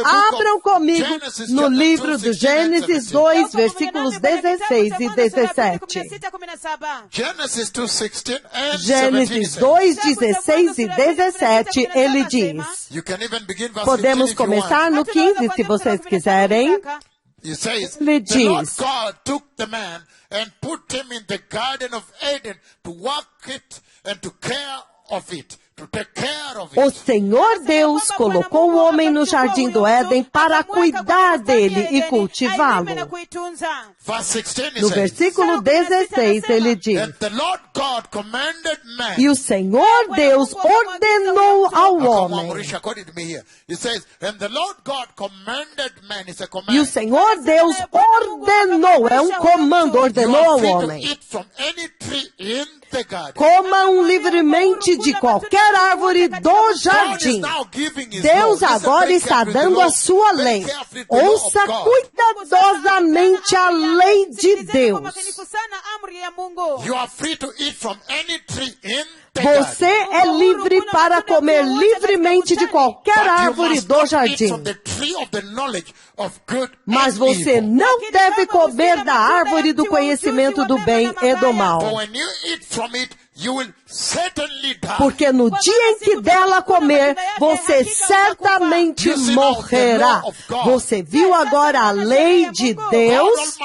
Abram comigo no livro do Gênesis 2, versículos 16 e 17. Gênesis 2, 16 e 17, ele diz, podemos começar no 15 se vocês quiserem. Ele diz, God took the man and put him in the garden of Eden to work it and to care of it.
to take care of
O
it.
Senhor Deus colocou o homem no jardim do Éden para cuidar dele e cultivá-lo.
Verse 16
No versículo 16 ele diz:
And the Lord God commanded man.
e o Senhor Deus ordenou ao homem.
Mauricia quoted me here. It says, and the Lord God commanded man. It's a command.
E o Senhor Deus ordenou, é um comando, ordenou ao homem.
Eat from any tree in the garden.
Comam livremente de qualquer árvore do jardim. Deus agora está dando a sua lei. Ouça cuidadosamente a lei de Deus.
You are free to eat from any tree in the
Você
garden.
é livre para comer livremente de qualquer árvore do jardim. Mas você não deve comer da árvore do conhecimento do bem e do mal. Porque no dia em que dela comer, você certamente morrerá. Você viu agora a lei de Deus?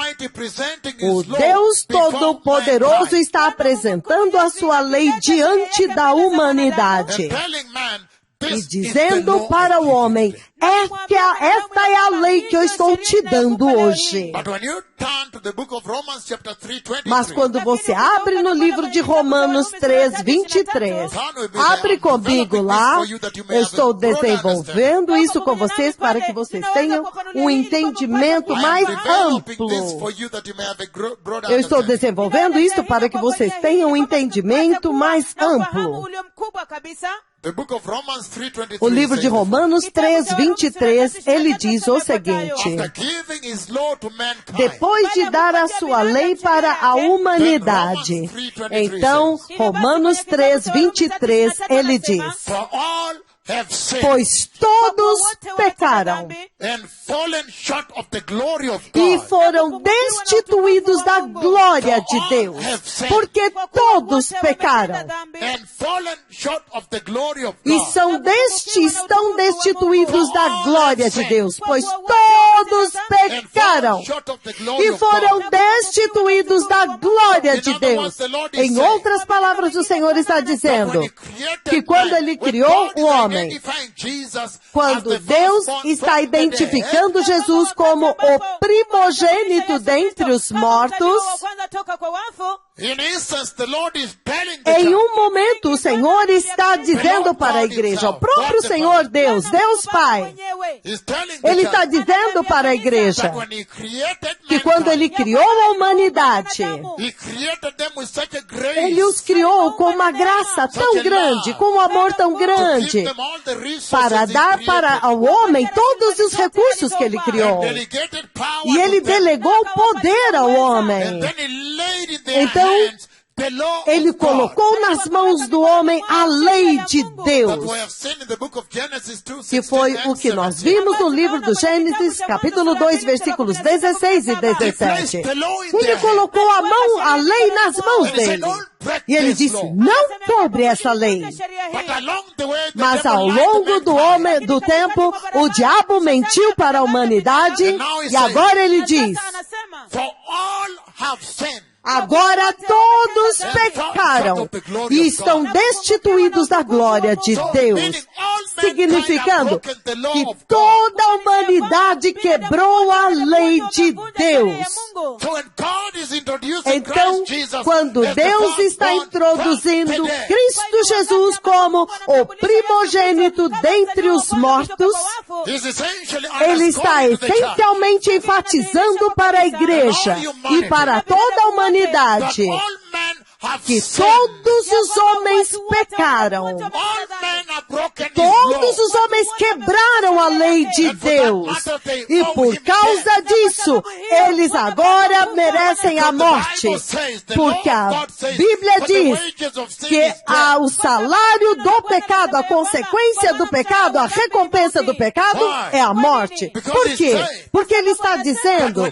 O Deus Todo-Poderoso está apresentando a sua lei diante da humanidade. E dizendo para o homem, esta é a lei que eu estou te dando hoje. Mas quando você abre no livro de Romanos 3:23, abre comigo lá, eu estou desenvolvendo isso com vocês para que vocês tenham um entendimento mais amplo. Eu estou desenvolvendo isso para que vocês tenham um entendimento mais amplo. O livro de Romanos 3:23, ele diz o seguinte: depois de dar a sua lei para a humanidade. Então, Romanos 3:23, ele diz: pois todos pecaram e foram destituídos da glória de Deus, porque todos pecaram e estão destituídos da glória de Deus, pois todos pecaram e foram destituídos da glória de Deus. Em outras palavras, o Senhor está dizendo que quando Ele criou o homem, quando Deus está identificando Jesus como o primogênito dentre os mortos, em um momento o Senhor está dizendo para a igreja, o próprio Senhor Deus, Deus Pai, Ele está dizendo para a igreja que quando Ele criou a humanidade, Ele os criou com uma graça tão grande, com um amor tão grande, para dar para o homem todos os recursos que Ele criou. E Ele delegou poder ao homem. Então, Ele colocou nas mãos do homem a lei de Deus, que foi o que nós vimos no livro do Gênesis, capítulo 2, versículos 16 e 17. Ele colocou a lei nas mãos dele. E ele disse, não quebre essa lei. Mas ao longo do tempo, o diabo mentiu para a humanidade, e agora ele diz, agora todos pecaram e estão destituídos da glória de Deus, significando que toda a humanidade quebrou a lei de Deus. Então, quando Deus está introduzindo Cristo Jesus como o primogênito dentre os mortos, Ele está essencialmente enfatizando para a igreja e para toda a humanidade que todos os homens pecaram. Todos os homens quebraram a lei de Deus. E por causa disso, eles agora merecem a morte. Porque a Bíblia diz que o salário do pecado, a consequência do pecado, a recompensa do pecado é a morte. Por quê? Porque ele está dizendo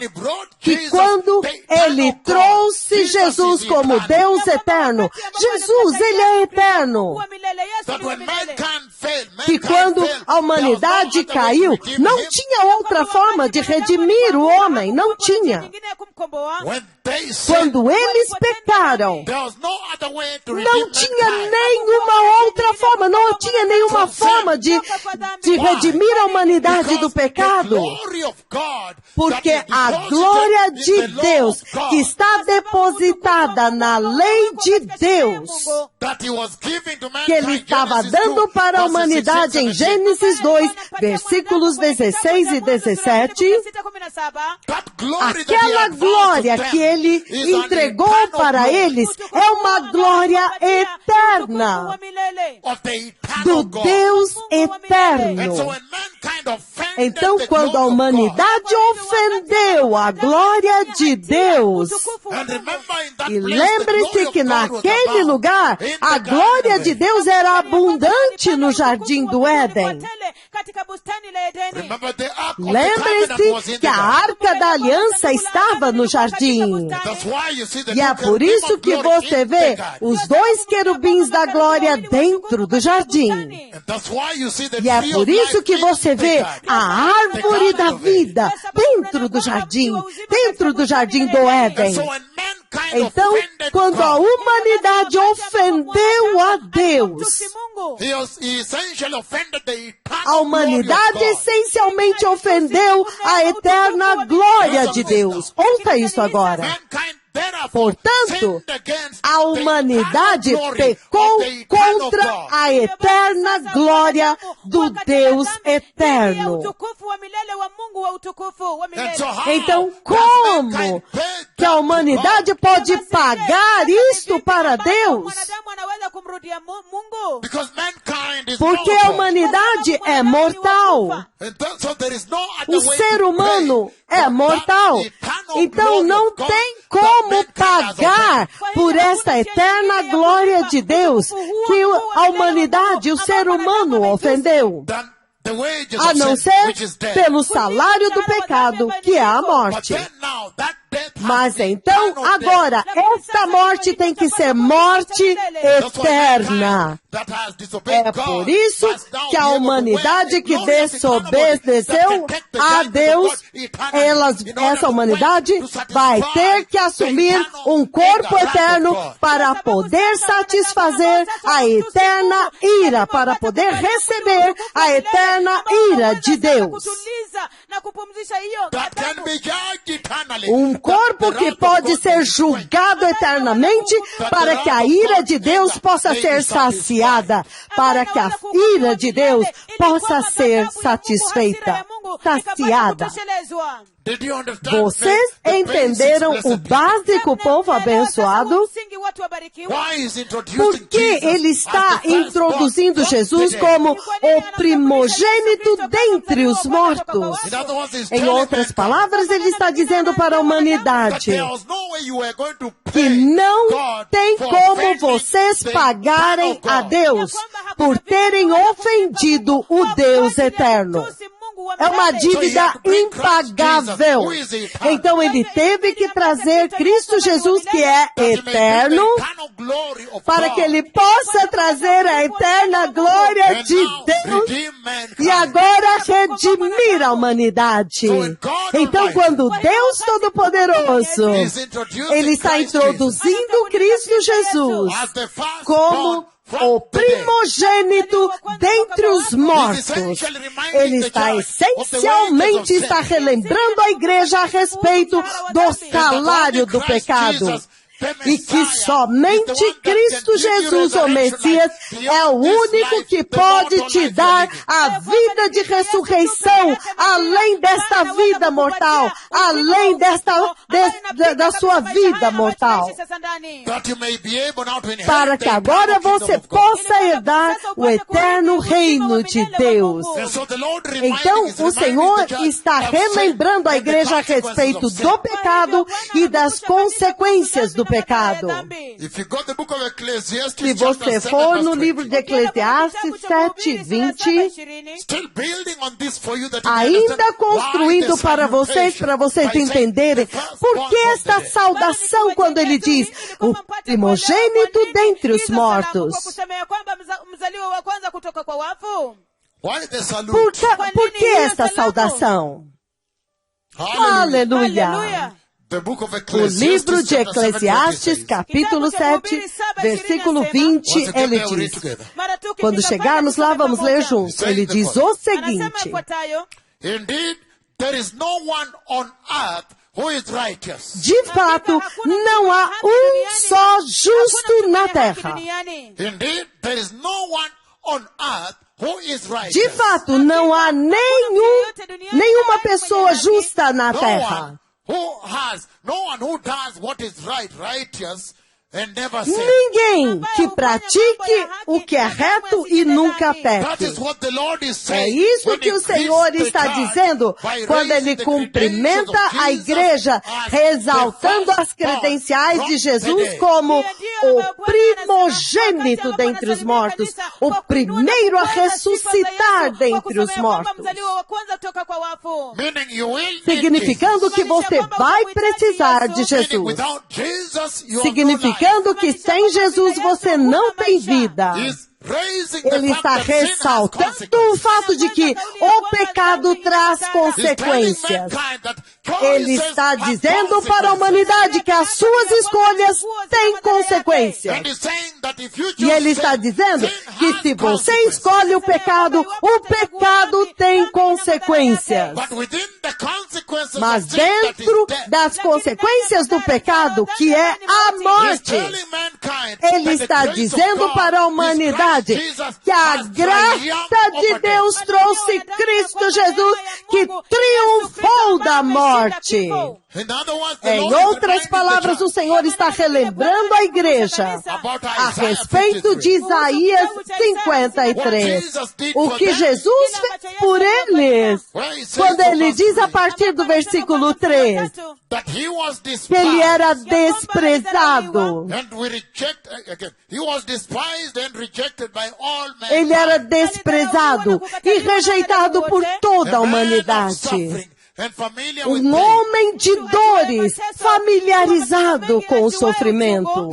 que quando ele trouxe Jesus como Deus eterno, Jesus, Ele é eterno. que quando a humanidade caiu, não tinha outra forma de redimir o homem, não tinha. Quando eles pecaram, não tinha nenhuma outra forma, não tinha nenhuma forma de redimir a humanidade do pecado, porque a glória de Deus que está depositada na lei de Deus, que Ele estava dando para a humanidade em Gênesis 2, versículos 16 e 17, aquela glória que Ele entregou para eles é uma glória eterna, do Deus eterno. Então, quando a humanidade ofendeu a glória de Deus, e lembre-se que naquele lugar, a glória de Deus era abundante no jardim do Éden. Lembre-se que a Arca da Aliança estava no jardim. E é por isso que você vê os dois querubins da glória dentro do jardim. E é por isso que você vê a árvore da vida dentro do jardim do Éden. Então, quando a humanidade ofendeu a Deus, a humanidade essencialmente ofendeu a eterna glória de Deus. Ouça isso agora. Portanto, a humanidade pecou contra a eterna glória do Deus eterno. Então, como que a humanidade pode pagar isto para Deus? Porque a humanidade é mortal. O ser humano é mortal. Então não tem como pagar por esta eterna glória de Deus que a humanidade, o ser humano, ofendeu. A não ser pelo salário do pecado, que é a morte. Mas então, agora, esta morte tem que ser morte eterna. É por isso que a humanidade que desobedeceu a Deus, essa humanidade vai ter que assumir um corpo eterno para poder satisfazer a eterna ira, para poder receber a eterna ira de Deus. Um corpo que pode ser julgado eternamente para que a ira de Deus possa ser saciada, para que a ira de Deus possa ser satisfeita, saciada. Vocês entenderam o básico, povo abençoado? Por que ele está introduzindo Jesus como o primogênito dentre os mortos? Em outras palavras, ele está dizendo para a humanidade que não tem como vocês pagarem a Deus por terem ofendido o Deus eterno. É uma dívida impagável. Então ele teve que trazer Cristo Jesus, que é eterno, para que ele possa trazer a eterna glória de Deus e agora redimir a humanidade. Então, quando Deus Todo-Poderoso, ele está introduzindo Cristo Jesus como o primogênito dentre os mortos, ele está essencialmente relembrando a igreja a respeito do salário do pecado. E que somente Cristo Jesus, o Messias, é o único que pode te dar a vida de ressurreição, além desta vida mortal, além da sua vida mortal. Para que agora você possa herdar o eterno reino de Deus. Então, o Senhor está relembrando a igreja a respeito do pecado e das consequências do pecado. Se você for no livro de Eclesiastes 7:20, ainda construindo para vocês entenderem por que esta saudação quando ele diz o primogênito dentre os mortos.
mzaliwa wa kwanza kutoka kwa wafu?
Why the salute?
Por que esta saudação? Aleluia!
The book of
O livro de Eclesiastes, capítulo 7, versículo 20, ele diz, quando chegarmos lá, vamos ler juntos. Ele diz o seguinte:
Indeed, there is no one on earth who is righteous.
De fato, não há só justo na terra.
Indeed, there is no one on earth who is righteous.
De fato, não há nenhuma pessoa justa na terra.
No one who does what is right, righteous, and never sin.
Ninguém que pratique o que é reto e nunca
That is
peque.
what the Lord is
É
saying.
isso
when
que
he
o Senhor
greets the
está
church
dizendo
by
quando
raising
ele
the
cumprimenta
credentials of
a
Jesus
igreja,
as
ressaltando
the
as credenciais
firstborn
de Jesus
from the
como
dead.
o primogênito dentre os mortos, o primeiro a ressuscitar dentre os mortos.
Meaning you will need
Significando que você vai precisar de
Jesus. Meaning
Jesus.
without Jesus, you have no life.
Significando que sem Jesus você não tem vida.
He's raising the
Ele
fact
está
that sin has
ressaltando
consequences.
o fato de que o pecado traz
He's telling
consequências.
mankind that
Ele
choices
está
have
dizendo para a
consequences.
humanidade que as suas escolhas têm consequências.
And he's saying that if you
E
choose
ele está
sin,
dizendo
sin
que
has
se você
consequences.
escolhe o pecado tem consequências.
But within the consequences
Mas
of sin, that
dentro
is death,
das consequências do pecado, que é a
he's
morte,
telling mankind
ele
that the
está
grace of
dizendo
God,
para a
His
humanidade
Christ Jesus,
que a
has
graça
triumphed
de
over
Deus
death.
trouxe Cristo Jesus, que triunfou da morte.
In other words, the
Em
Lord is
outras
reminding the
palavras,
church
o Senhor está relembrando a igreja
about
a
Isaiah
respeito de
53.
Isaías 53. O que Jesus fez por eles.
Where he says
Quando
to
ele
verse
diz a
3,
partir do versículo 3
that he was
que ele era
despised
desprezado.
and we reject again. He was despised and rejected by all men.
Ele era desprezado e rejeitado por toda a humanidade. Um homem de dores, familiarizado com o sofrimento.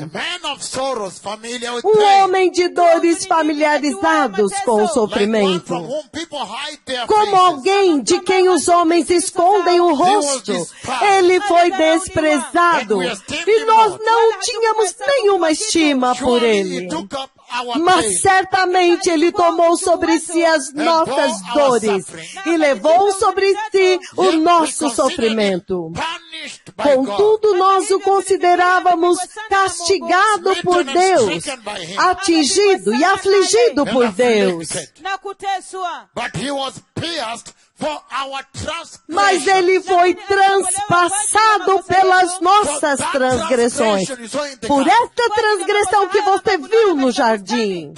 Um homem de dores familiarizados com o sofrimento. Como alguém de quem os homens escondem o rosto. Ele foi desprezado. E nós não tínhamos nenhuma estima por ele. Mas certamente ele tomou sobre si as nossas dores e levou sobre si o nosso sofrimento. Contudo, nós o considerávamos castigado por Deus, atingido e afligido por Deus. Mas ele foi transpassado pelas nossas transgressões. Por esta transgressão que você viu no jardim,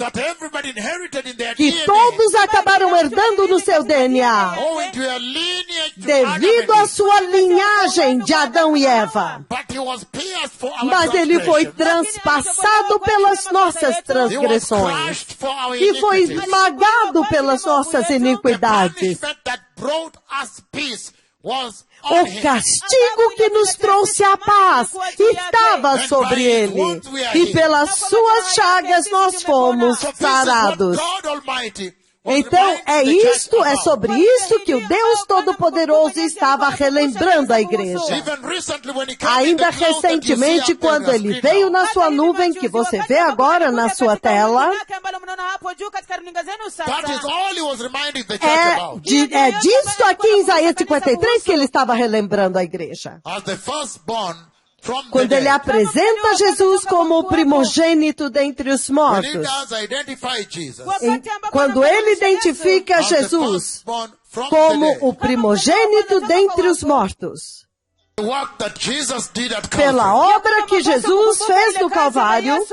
que todos acabaram herdando no seu DNA, devido à sua linhagem de Adão e Eva. Mas ele foi transpassado pelas nossas transgressões e foi esmagado pelas nossas iniquidades. O castigo que nos trouxe a paz estava sobre ele, e pelas suas chagas nós fomos sarados. Então, é sobre isso que o Deus Todo-Poderoso estava relembrando a igreja. Ainda recentemente, quando ele veio na sua nuvem, que você vê agora na sua tela, é disso aqui em Isaías 53 que ele estava relembrando a igreja. Quando ele apresenta Jesus como o primogênito dentre os mortos. Quando ele identifica Jesus como o primogênito dentre os mortos. Pela obra que Jesus fez no Calvário,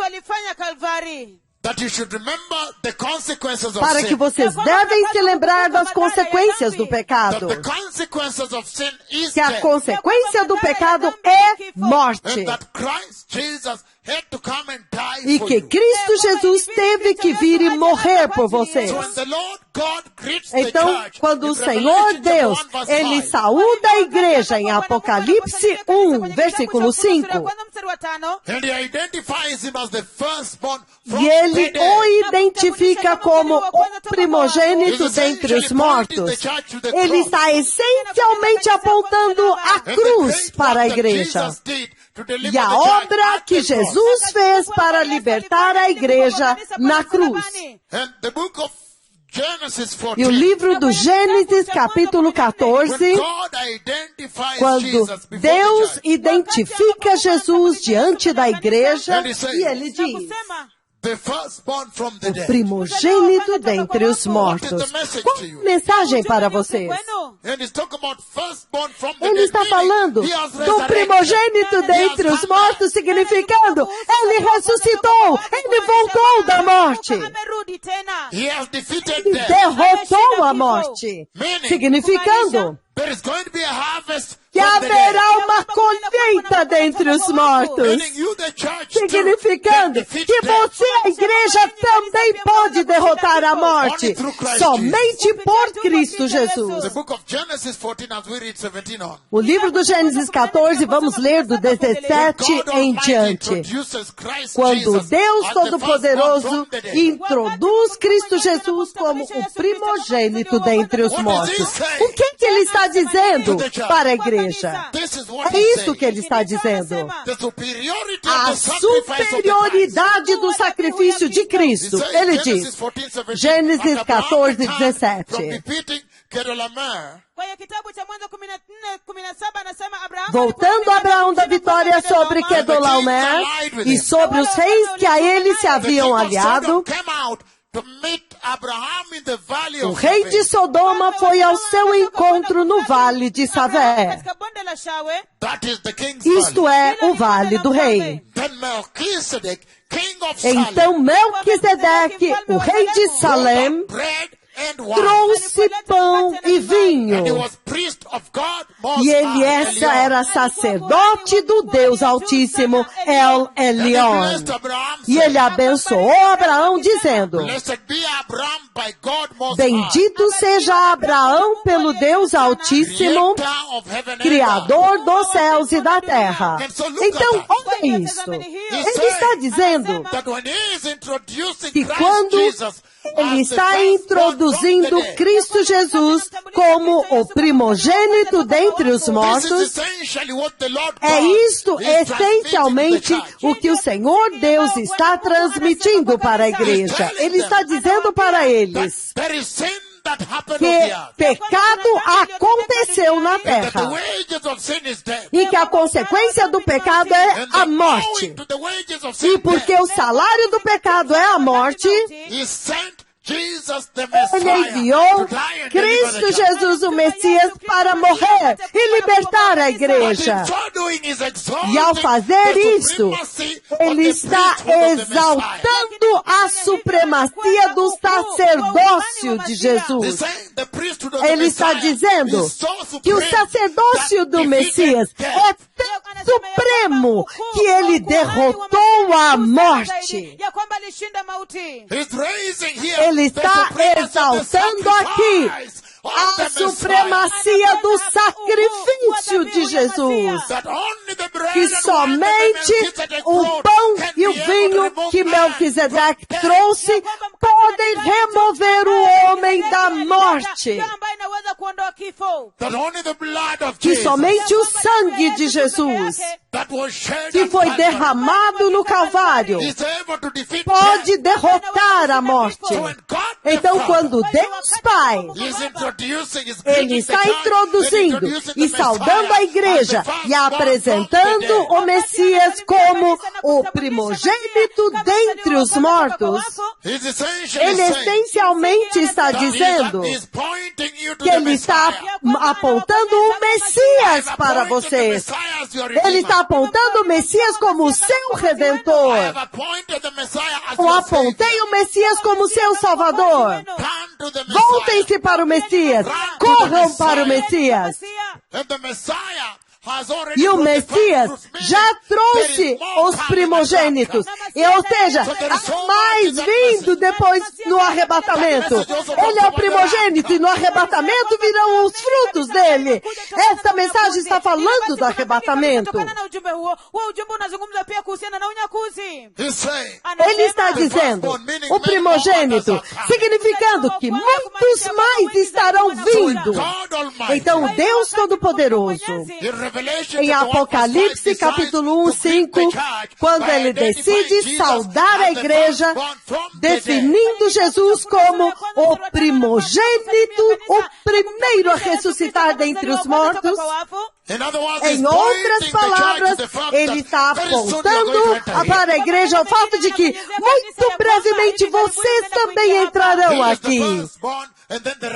para que vocês devem se lembrar das consequências do pecado. Que a consequência do pecado é morte. E que Cristo Jesus teve que vir e morrer por vocês. Então, quando o Senhor Deus, Ele saúda a igreja em Apocalipse 1, versículo 5. E Ele o identifica como o primogênito dentre os mortos. Ele está essencialmente apontando a cruz para a igreja. E a obra que Jesus fez para libertar a igreja na cruz. E o livro do Gênesis, capítulo 14, quando Deus identifica Jesus diante da igreja, e Ele diz: o primogênito dentre os mortos. Qual mensagem para vocês? Ele está falando do primogênito dentre os mortos, significando Ele ressuscitou, Ele voltou da morte. Ele derrotou a morte, significando que haverá uma colheita dentre os mortos, significando que você, a igreja, também pode derrotar a morte, somente por Cristo Jesus. O livro do Gênesis 14, vamos ler do 17 em diante. Quando Deus Todo-Poderoso introduz Cristo Jesus como o primogênito dentre os mortos. O que Ele está dizendo para a igreja? É isso que Ele está dizendo. A superioridade do sacrifício de Cristo. Ele diz, Gênesis 14, 17. Voltando a Abraão da vitória sobre Quedorlaomer e sobre os reis que a ele se haviam aliado, o rei de Sodoma foi ao seu encontro no vale de Savé. Isto é o vale do rei. Então Melquisedeque, o rei de Salem, trouxe pão e vinho. E Eliezer era sacerdote do Deus Altíssimo, El Elyon. E ele abençoou Abraão, dizendo: bendito seja Abraão pelo Deus Altíssimo, Criador dos céus e da terra. Então, olha isso. Ele está dizendo que quando Ele está introduzindo Cristo Jesus como o primogênito dentre os mortos. É isto essencialmente o que o Senhor Deus está transmitindo para a igreja. Ele está dizendo para eles que pecado aconteceu na terra e que a consequência do pecado é a morte. E porque o salário do pecado é a morte, Ele enviou Cristo Jesus, o Messias, para morrer e libertar a igreja. E ao fazer isso, Ele está exaltando a supremacia do sacerdócio de Jesus. Ele está dizendo que o sacerdócio do Messias é tão supremo que Ele derrotou a morte. Ele está exaltando aqui a supremacia do sacrifício de Jesus. Que somente o pão e o vinho que Melquisedeque trouxe podem remover o homem da morte. Que somente o sangue de Jesus, que foi derramado no Calvário, pode derrotar a morte. Então, quando Deus Pai, Ele está introduzindo e saudando a igreja e apresentando o Messias como o primogênito dentre os mortos, Ele essencialmente está dizendo que Ele está apontando o Messias para vocês. Ele está apontando o Messias como o seu Redentor. Eu apontei o Messias como seu Salvador. Voltem-se para o Messias. Corram para o Messias. E o Messias já trouxe os primogênitos. Ou seja, há mais vindo depois no arrebatamento. Ele é o primogênito e no arrebatamento virão os frutos dele. Esta mensagem está falando do arrebatamento. Ele está dizendo, o primogênito, significando que muitos mais estarão vindo. Então, o Deus Todo-Poderoso, em Apocalipse capítulo 1, 5, quando ele decide saudar a igreja, definindo Jesus como o primogênito, o primeiro a ressuscitar dentre os mortos. Em outras palavras, ele está apontando para a igreja o fato de que muito brevemente vocês também entrarão aqui.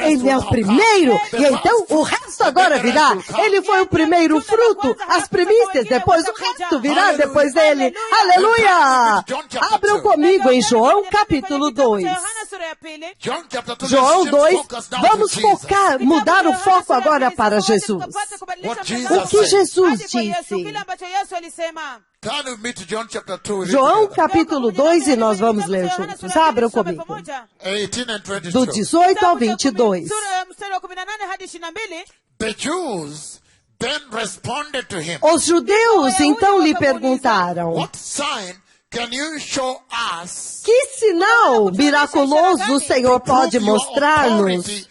Ele é o primeiro, e então o resto agora virá. Ele foi o primeiro fruto, as primícias, depois o resto virá depois dele. Aleluia! Abram comigo em João capítulo 2. João 2, vamos focar, mudar o foco agora para Jesus. O que Jesus disse? João capítulo 2, e nós vamos ler juntos. Abram comigo. Do 18 ao 22. Os judeus então lhe perguntaram: que sinal miraculoso o Senhor pode mostrar-nos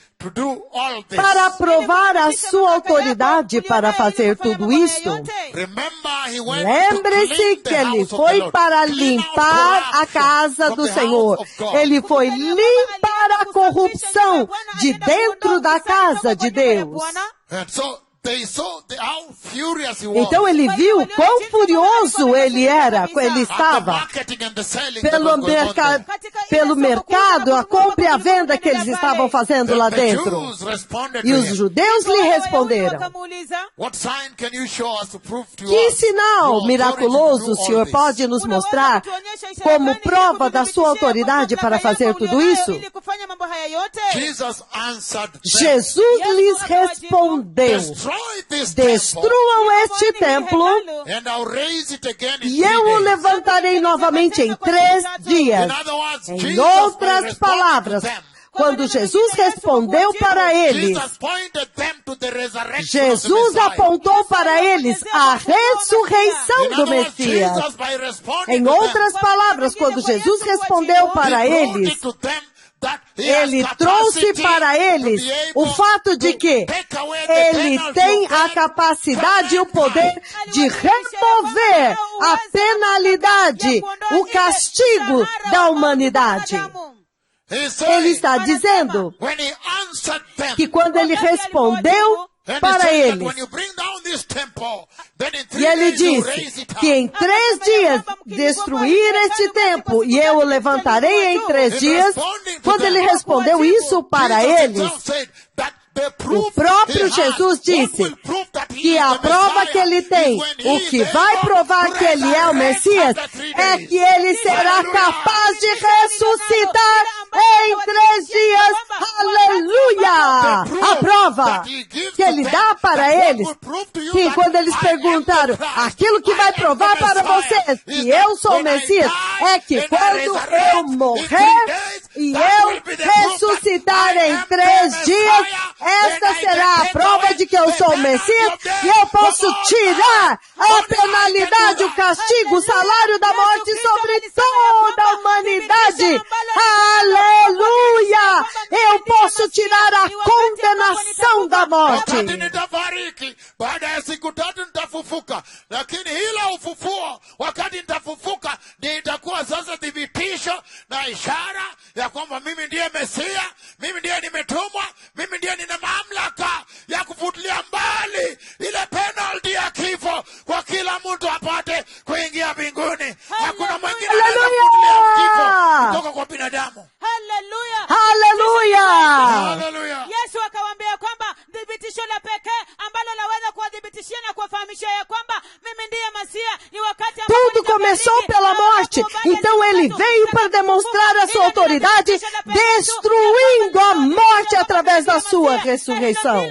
para provar a sua autoridade para fazer tudo isto? Lembre-se que ele foi para limpar a casa do Senhor. Ele foi limpar a corrupção de dentro da casa de Deus. Então ele viu quão furioso ele estava pelo mercado, a compra e a venda que eles estavam fazendo lá dentro. E os judeus lhe responderam: que sinal miraculoso o Senhor pode nos mostrar como prova da sua autoridade para fazer tudo isso? Jesus lhes respondeu: destruam este templo e eu o levantarei novamente em 3 dias. Em outras palavras, quando Jesus respondeu para eles, Jesus apontou para eles a ressurreição do Messias. Em outras palavras, quando Jesus respondeu para eles, ele trouxe para eles o fato de que ele tem a capacidade e o poder de remover a penalidade, o castigo da humanidade. Ele está dizendo que quando ele respondeu para eles, e ele disse que em 3 dias destruir este templo e eu o levantarei em 3 dias. Quando ele respondeu isso para eles, o próprio Jesus disse que a prova que ele tem, o que vai provar que ele é o Messias, é que ele será capaz de ressuscitar em 3 dias. Aleluia! A prova que ele dá para eles, que quando eles perguntaram, aquilo que vai provar para vocês que eu sou o Messias, é que quando eu morrer e eu ressuscitar em 3 dias, esta será a prova de que eu sou o Messias e eu posso tirar a penalidade, o castigo, o salário da morte sobre toda a humanidade. Aleluia! Eu posso tirar a condenação da morte.
Baada ya siku 3 nitafufuka, lakini hila ufufuo wakati nitafufuka ndio itakuwa sasa thibitisho na ishara ya kwamba mimi ndiye Mesia, mimi ndiye nimetumwa, mimi ndiye nina mamlaka ya kufutilia mbali ile penalty ya kifo kwa kila mtu apate kuingia mbinguni. Hakuna mwingine anaweza kufutilia kifo kutoka kwa binadamu.
Hallelujah!
Hallelujah!
Hallelujah!
Yesu akawaambia kwamba thibitisho la pekee ambalo laweza kuwadhibitishia na kuwafahamisha ya kwamba mimi ndiye Masia ni wakati
tudo começou pela morte. Então ele veio para demonstrar a sua autoridade, destruindo a morte através da sua ressurreição.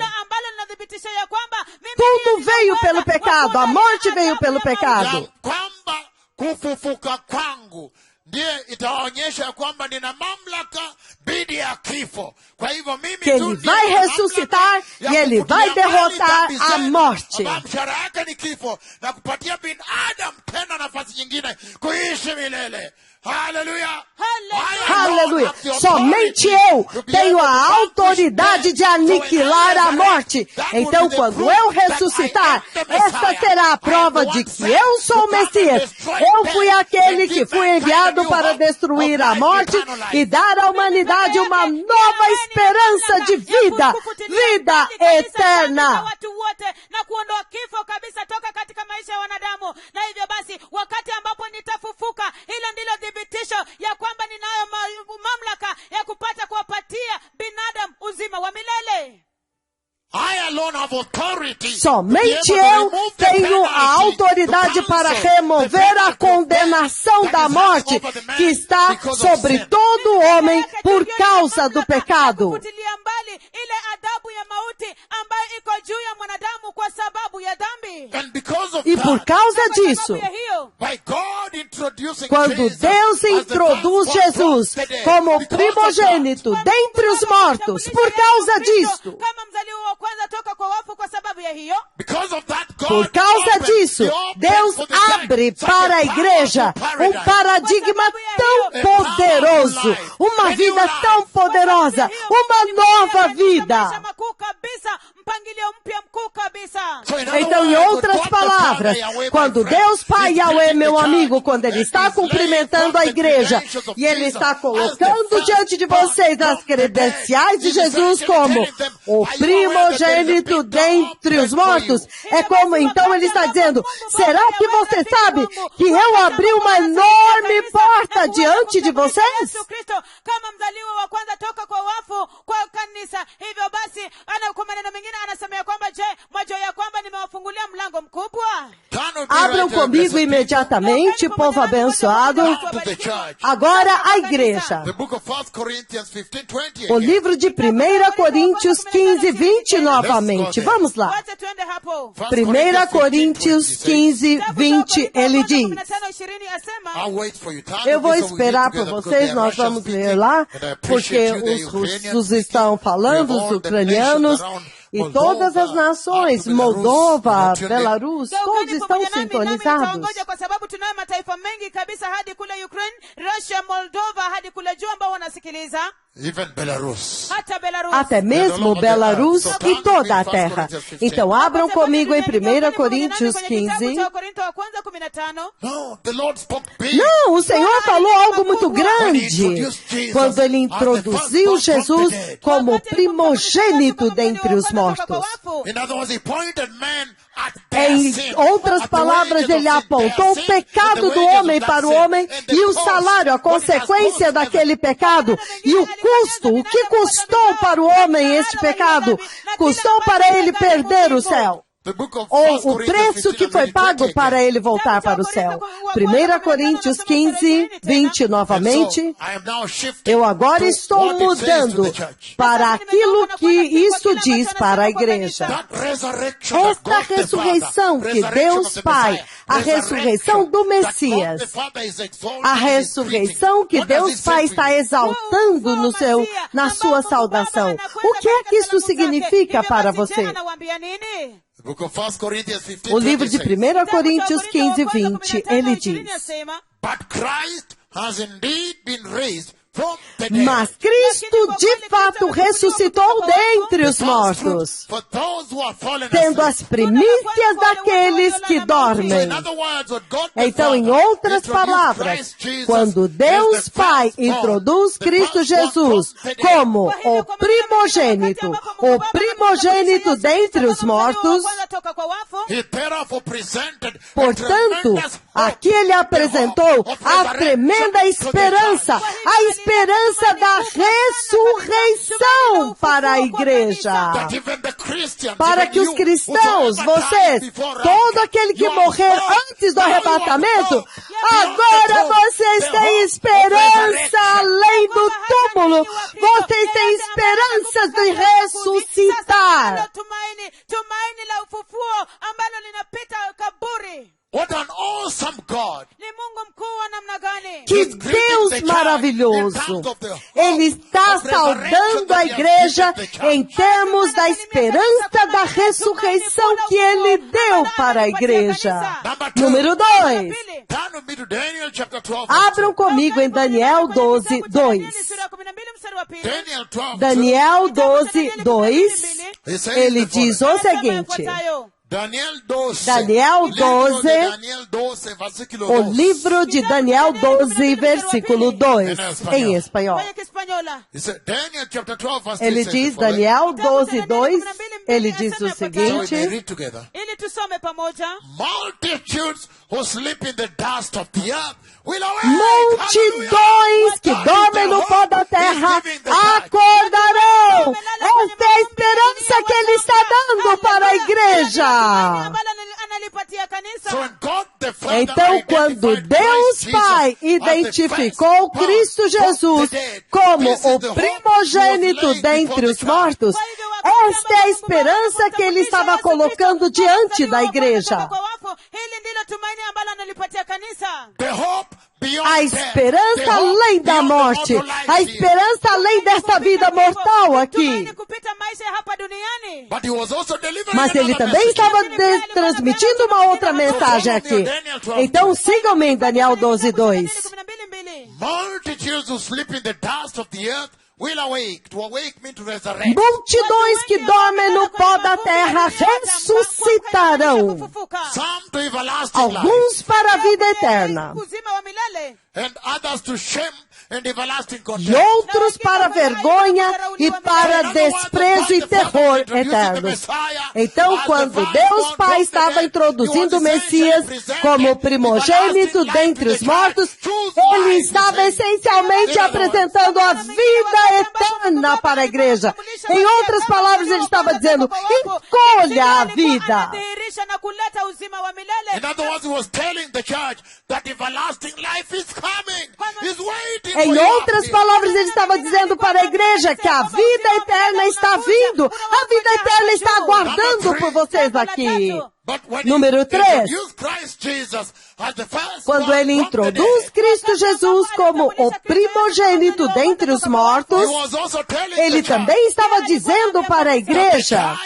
tudo veio pelo pecado, a morte veio pelo pecado.
Kwamba kufufuka kwangu ndiye itaonyesha kwamba nina mamlaka dhidi ya kifo. Kwa hivyo mimi
que ele vai ressuscitar e ele vai derrotar a morte.
Mshahara yake ni kifo na kupatia binadamu tena nafasi nyingine kuishi milele. Aleluia!
Aleluia! Somente eu tenho a autoridade de aniquilar a morte. Então, quando eu ressuscitar, esta será a prova de que eu sou o Messias. Eu fui aquele que fui enviado para destruir a morte e dar à humanidade uma nova esperança de vida, vida eterna.
Na kuondoa kifo kabisa toka katika maisha ya wanadamu. Na hivyo basi, wakati ambapo nitafufuka, hilo ndilo thibitisho ya kwamba ninayo mamlaka ya kupata kuwapatia binadamu uzima wa milele.
Somente eu tenho a autoridade para remover a condenação da morte que está sobre todo homem por causa do pecado. E por causa disso, quando Deus introduz Jesus como primogênito dentre os mortos, por causa disso, por causa disso, Deus abre para a igreja um paradigma tão poderoso, uma vida tão poderosa, uma nova vida. Então, em outras palavras, quando Deus Pai Yahweh, meu amigo, quando Ele está cumprimentando a igreja e Ele está colocando diante de vocês as credenciais de Jesus como o primogênito dentre os mortos, é como então Ele está dizendo, será que você sabe que eu abri uma enorme porta diante de vocês? Abram comigo imediatamente, povo abençoado. Agora a igreja. O livro de 1 Coríntios 15, 20 novamente. Vamos lá. 1 Coríntios 15, 20, ele diz. Eu vou esperar por vocês, nós vamos ler lá, porque os russos estão falando, os ucranianos, e todas as nações, Moldova, Belarus, todos estão sintonizados. Até mesmo Belarus e toda a terra. Então abram comigo em 1 Coríntios 15. Não, o Senhor falou algo muito grande quando Ele introduziu Jesus como primogênito dentre os mortos. Em outras palavras, Ele apontou o pecado do homem para o homem e o salário, a consequência daquele pecado e o custo, o que custou para o homem este pecado? Custou para ele perder o céu. Ou o preço que foi pago para ele voltar para o céu. 1 Coríntios 15, 20 novamente. Eu agora estou mudando para aquilo que isso diz para a igreja. Esta ressurreição que Deus Pai, a ressurreição do Messias, a ressurreição que Deus Pai está exaltando na sua saudação. O que é que isso significa para você? O livro de 1 Coríntios 15, 20, ele diz: mas Cristo de fato ressuscitou dentre os mortos, sendo as primícias daqueles que dormem. Então, em outras palavras, quando Deus Pai introduz Cristo Jesus como o primogênito dentre os mortos, portanto, aqui Ele apresentou a tremenda esperança, a esperança da ressurreição para a igreja. Para que os cristãos, vocês, todo aquele que morrer antes do arrebatamento, agora vocês têm esperança além do túmulo. Vocês têm esperanças de ressuscitar. Que Deus maravilhoso! Ele está saudando a igreja em termos da esperança da ressurreição que Ele deu para a igreja. Número 2. Abram comigo em Daniel 12, 2. Daniel 12, 2. Ele diz o seguinte. Daniel 12, o livro de Daniel 12, versículo 2, em espanhol. Ele diz, Daniel 12, 2, ele diz o seguinte, multidões que dormem no pó da terra acordarão. Esta é a esperança que Ele está dando para a igreja. Então, quando Deus Pai identificou Cristo Jesus como o primogênito dentre os mortos, esta é a esperança que Ele estava colocando diante da igreja. A esperança além da morte, a esperança além dessa vida mortal aqui. Mas Ele também estava transmitindo uma outra mensagem aqui. Então sigam-me em Daniel 12, 2. Multidões que dormem no pó da terra ressuscitarão. Alguns para a vida eterna. E outros para vergonha e para desprezo e terror eternos. Então, quando Deus Pai estava introduzindo o Messias como primogênito dentre os mortos, Ele estava essencialmente apresentando a vida eterna para a igreja. Em outras palavras, Ele estava dizendo, escolha a vida. Em outras palavras, Ele estava dizendo para a igreja que a vida eterna está vindo. A vida eterna está aguardando por vocês aqui. Número 3. Quando Ele introduz Cristo Jesus como o primogênito dentre os mortos, Ele também estava dizendo para a igreja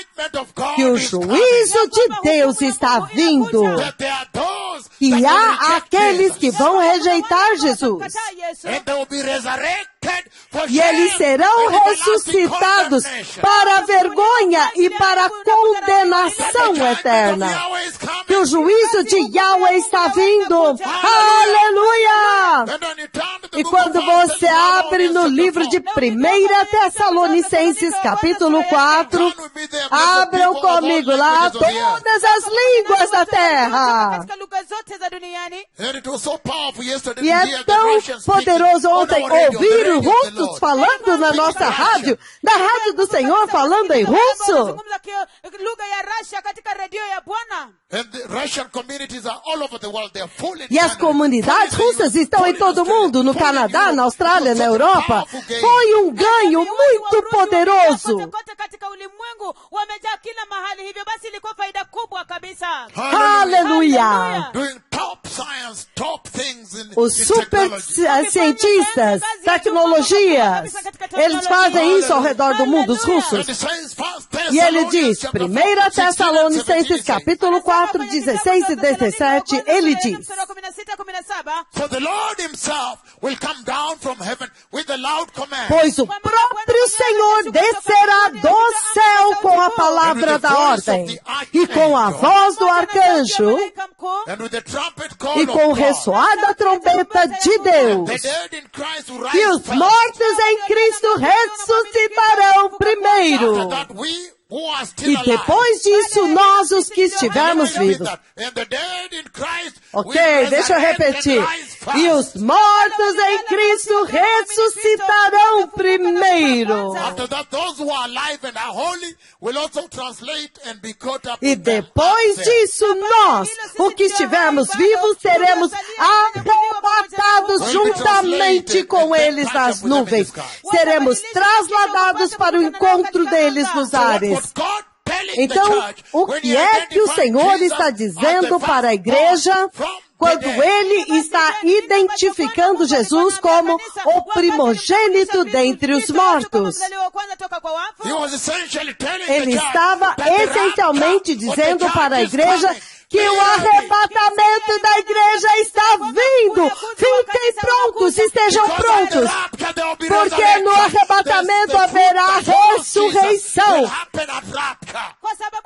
que o juízo de Deus está vindo. E há aqueles que vão rejeitar Jesus. E eles serão ressuscitados para a vergonha e para a condenação eterna. Que o juízo de Yahweh está vindo. Aleluia! E quando você abre no livro de 1 Tessalonicenses, capítulo 4, abram comigo lá todas as línguas da terra. E é tão poderoso ontem ouvir os russos falando na nossa rádio, da rádio do Senhor falando em russo. E as comunidades russas estão em todo o mundo, no Canadá, na Austrália, na Europa. Foi um ganho muito poderoso. Aleluia! Os super cientistas, tecnologias, eles fazem isso ao redor do mundo, os russos. E ele diz, 1 Tessalonicenses capítulo 4, 16 e 17, ele diz, pois o próprio Senhor descerá do céu com a palavra da ordem, e com a voz do arcanjo, e com o ressoar da trombeta de Deus. E os mortos em Cristo ressuscitarão primeiro. E depois disso, nós os que estivermos vivos. Ok, deixa eu repetir. E os mortos em Cristo ressuscitarão primeiro. E depois disso, nós, os que estivermos vivos, seremos arrebatados juntamente com eles nas nuvens. Seremos trasladados para o encontro deles nos ares. Então, o que é que o Senhor está dizendo para a igreja quando ele está identificando Jesus como o primogênito dentre os mortos. Ele estava essencialmente dizendo para a igreja que o arrebatamento da igreja está vindo. Fiquem prontos, estejam prontos, porque no arrebatamento haverá ressurreição.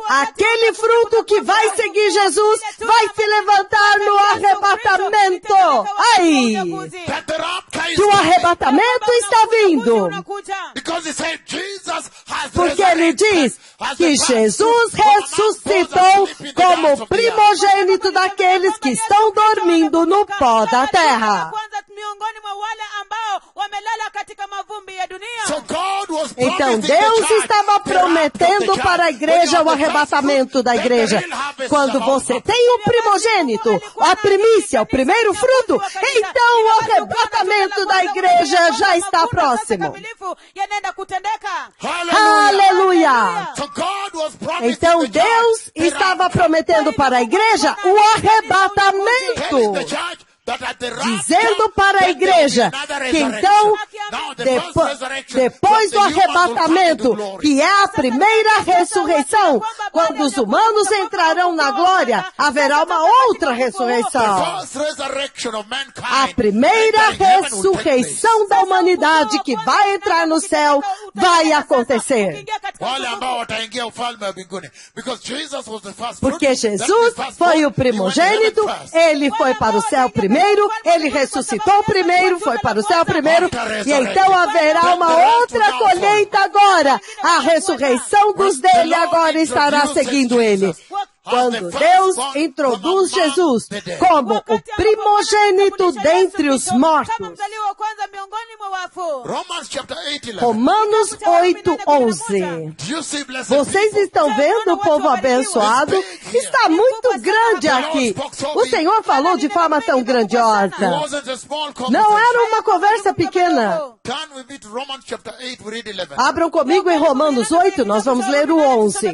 Aquele fruto que vai seguir Jesus vai se levantar no arrebatamento. Ai! Que o arrebatamento está vindo. Porque ele diz que Jesus ressuscitou como primogênito daqueles que estão dormindo no pó da terra. Então Deus estava prometendo para a igreja o arrebatamento da igreja. Quando você tem o primogênito, a primícia, o primeiro fruto, então o arrebatamento da igreja já está próximo. Aleluia! Então Deus estava prometendo para a igreja o arrebatamento. Dizendo para a igreja que então, depois do arrebatamento, que é a primeira ressurreição, quando os humanos entrarão na glória, haverá uma outra ressurreição. A primeira ressurreição da humanidade que vai entrar no céu vai acontecer. Porque Jesus foi o primogênito, ele foi para o céu primeiro, ele ressuscitou primeiro, foi para o céu primeiro, e então haverá uma outra colheita agora. A ressurreição dos dele agora estará seguindo ele. Quando Deus introduz Jesus como o primogênito dentre os mortos. Romanos 8:11. Vocês estão vendo o povo abençoado? Está muito grande aqui. O Senhor falou de forma tão grandiosa. Não era uma conversa pequena. Abram comigo em Romanos 8, nós vamos ler o 11.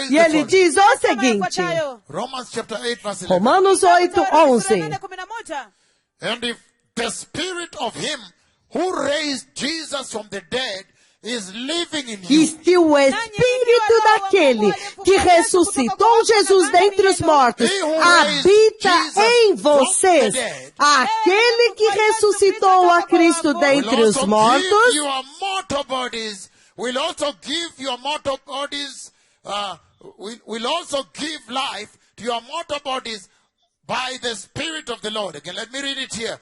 E ele diz o seguinte, Romanos 8:11.
And if the spirit of him who raised Jesus from the dead is living in you.
E se o espírito daquele que ressuscitou Jesus dentre os mortos habita em vocês, aquele que ressuscitou a Cristo dentre os mortos,
will also give your mortal bodies will also give life to your mortal bodies by the Spirit of the Lord. Again, let me read it here.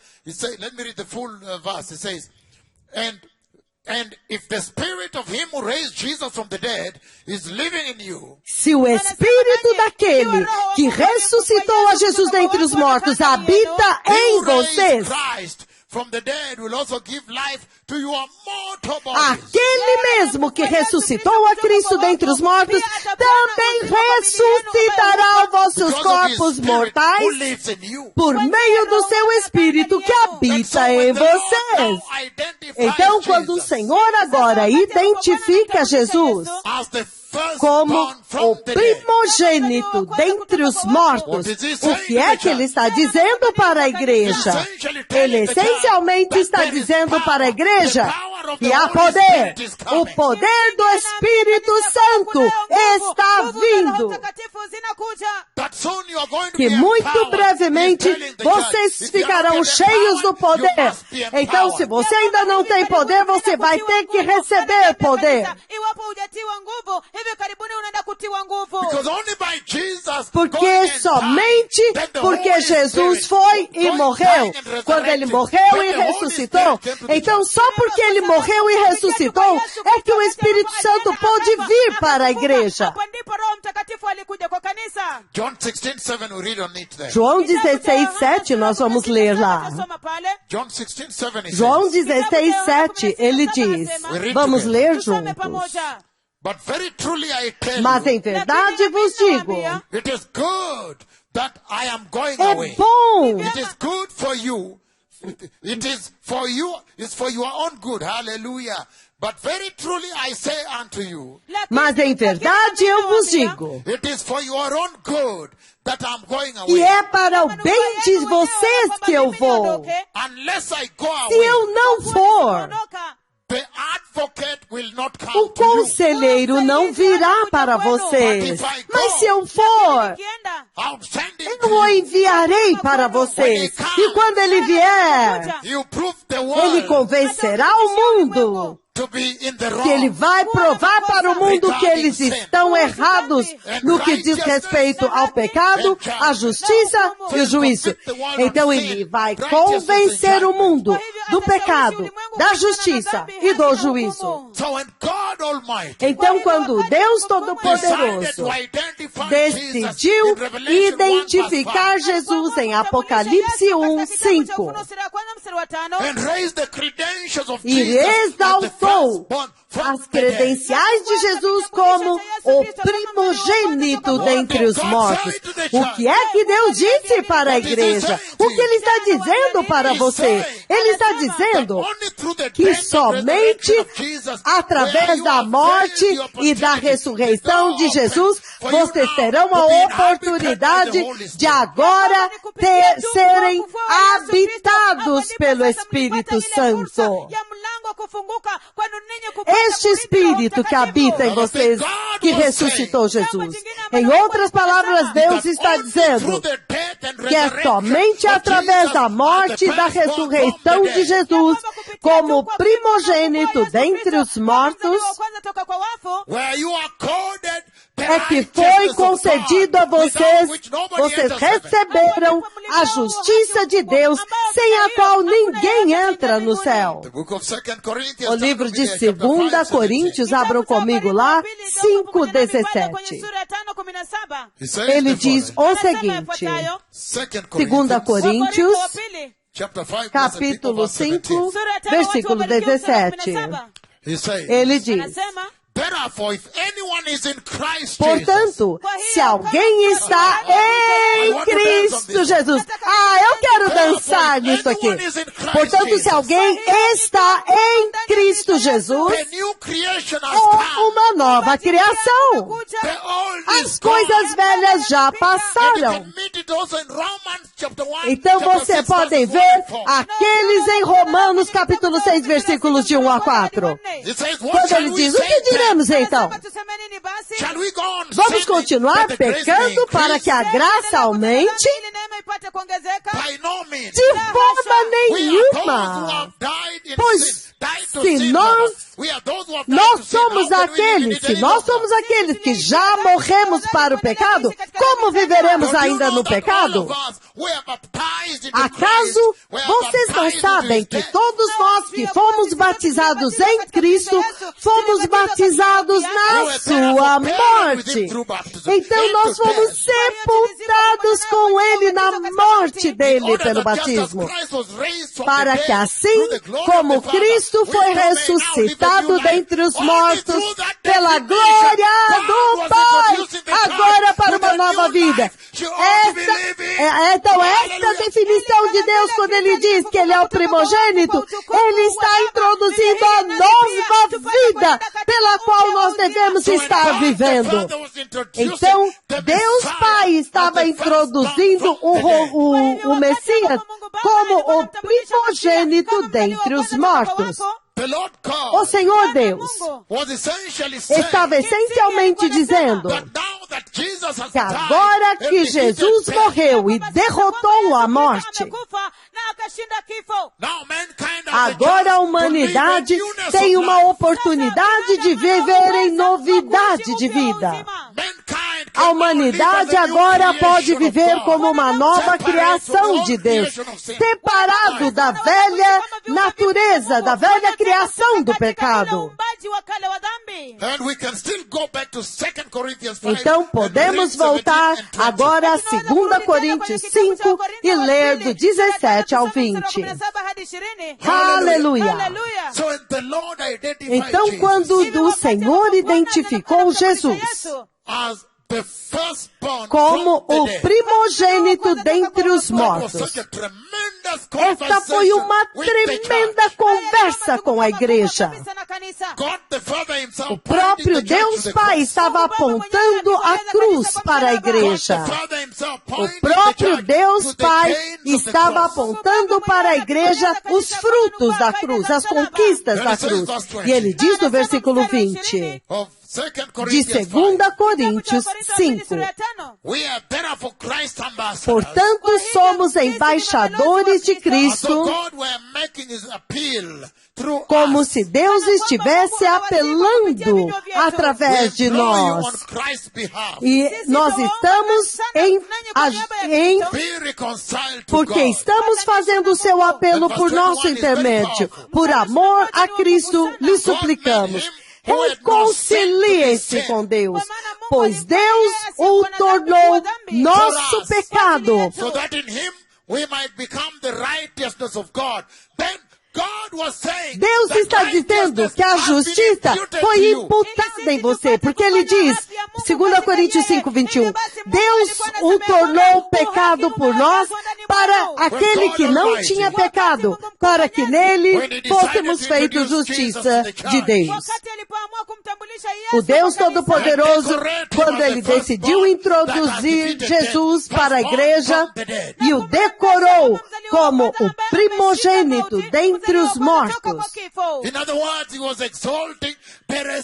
Let me read the full verse. It says, and if the Spirit of him who raised Jesus from the dead is living in you.
Se o espírito daquele que ressuscitou a Jesus dentre os mortos habita em vocês,
from the dead will also give life to your mortal bodies.
Aquele mesmo que ressuscitou a Cristo dentre os mortos também ressuscitará vossos corpos mortais por meio do seu Espírito que habita em vocês. Então, quando o Senhor agora identifica Jesus como o primogênito dentre os mortos, o que é que ele está dizendo para a igreja? Ele essencialmente está dizendo para a igreja que há poder. O poder do Espírito Santo está vindo. Que muito brevemente vocês ficarão cheios do poder. Então, se você ainda não tem poder, você vai ter que receber poder. Porque somente porque Jesus foi e morreu. Quando ele morreu e ressuscitou, então só porque ele morreu e ressuscitou é que o Espírito Santo pôde vir para a igreja. João 16:7, nós vamos ler lá. João 16:7, ele diz, vamos ler juntos. Mas em verdade vos digo,
it is good that I am going
é
away.
bom
It is good for you It is for you, it's for your own good. Hallelujah. But very truly I say unto you,
mas em verdade eu vos digo,
it is for your own good that I'm going away.
E é para o bem de vocês que eu vou.
Unless I go away,
se eu não for,
the advocate will not come
o conselheiro não virá para vocês. Mas se eu for, eu o enviarei para vocês. E quando ele vier, ele convencerá o mundo. Que ele vai provar para o mundo que eles estão errados no que diz respeito ao pecado, à justiça e o juízo. Então ele vai convencer o mundo do pecado, da justiça e do juízo. Então quando Deus Todo-Poderoso decidiu identificar Jesus em Apocalipse 1:5 e exaltou as credenciais de Jesus como o primogênito dentre os mortos. O que é que Deus disse para a igreja? O que Ele está dizendo para você? Ele está dizendo que somente através da morte e da ressurreição de Jesus, vocês terão a oportunidade de agora serem habitados pelo Espírito Santo. Este Espírito que habita em vocês, que ressuscitou Jesus. Em outras palavras, Deus está dizendo que é somente através da morte e da ressurreição de Jesus, como primogênito dentre os mortos, é que foi concedido a vocês, vocês receberam a justiça de Deus, sem a qual ninguém entra no céu. O livro de 2 Coríntios, abram comigo lá, 5:17. Ele diz o seguinte, 2 Coríntios, capítulo 5, versículo 17. Ele diz, portanto, se alguém está em Cristo Jesus. Eu quero dançar nisso aqui. Portanto, se alguém está em Cristo Jesus, uma nova criação. As coisas velhas já passaram. Então você pode ver aqueles em Romanos capítulo 6, versículos de 1 a 4. Quando ele diz, o que diremos então? Vamos continuar pecando para que a graça aumente? De forma nenhuma. Pois se nós somos aqueles que já morremos para o pecado, como viveremos ainda no pecado? Acaso vocês não sabem que todos nós que fomos batizados em Cristo, fomos batizados na sua morte? Então nós fomos sepultados com Ele na morte dele pelo batismo, para que assim como Cristo foi ressuscitado dentre os mortos pela glória do Pai, agora para uma nova vida. Então esta definição de Deus, quando Ele diz que Ele é o primogênito, Ele está introduzindo a nova vida pela qual nós devemos estar vivendo. Então, Deus Pai estava introduzindo o Messias como o primogênito dentre os mortos. O Senhor Deus estava essencialmente dizendo que agora que Jesus morreu e derrotou a morte, agora a humanidade tem uma oportunidade de viver em novidade de vida. A humanidade agora pode viver como uma nova criação de Deus, separado da velha natureza, da velha criação do pecado. Então podemos voltar agora a 2 Coríntios 5 e ler do 17 ao 20. Aleluia! Então quando o Senhor identificou Jesus como o primogênito dentre os mortos, Esta foi uma tremenda conversa com a igreja. O próprio Deus Pai estava apontando a cruz para a igreja. O próprio Deus Pai estava apontando para a igreja os frutos da cruz, as conquistas da cruz. E ele diz no versículo 20 de 2 Coríntios 5. Portanto, somos embaixadores de Cristo, como se Deus estivesse apelando através de nós. E nós estamos porque estamos fazendo o seu apelo por nosso intermédio. Por amor a Cristo, lhe suplicamos. Reconciliem-se com Deus, pois Deus o tornou nosso pecado. Deus está dizendo que a justiça foi imputada em você, porque ele diz, 2 Coríntios 5, 21, Deus o tornou pecado por nós para aquele que não tinha pecado, para que nele fôssemos feitos justiça de Deus. O Deus Todo-Poderoso, quando ele decidiu introduzir Jesus para a igreja e o decorou como o primogênito dentre os mortos.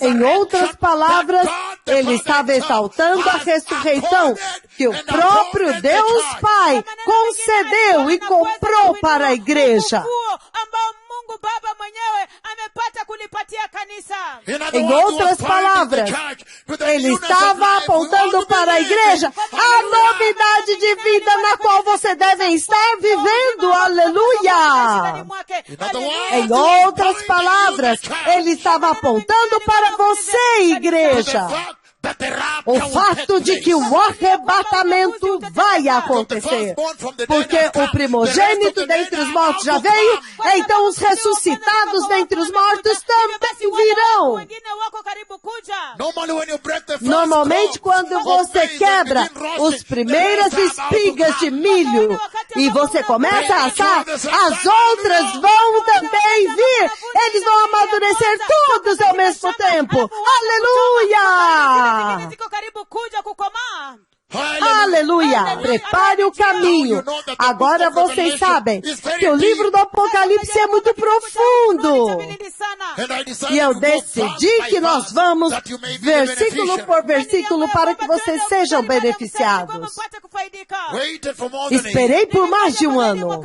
Em outras palavras, ele estava exaltando a ressurreição que o próprio Deus Pai concedeu e comprou para a igreja. Em outras palavras, ele estava apontando para a igreja a novidade de vida na qual você deve estar vivendo. Aleluia! Em outras palavras, ele estava apontando para você, igreja. O fato de que o arrebatamento vai acontecer, porque o primogênito dentre os mortos já veio, então os ressuscitados dentre os mortos também virão. Normalmente, quando você quebra as primeiras espigas de milho e você começa a assar, as outras vão também vir. Eles vão amadurecer todos ao mesmo tempo. Aleluia! Aleluia! Prepare o caminho. Agora vocês sabem que o livro do Apocalipse é muito profundo. E eu decidi que nós vamos versículo por versículo para que vocês sejam beneficiados. Esperei por mais de um ano.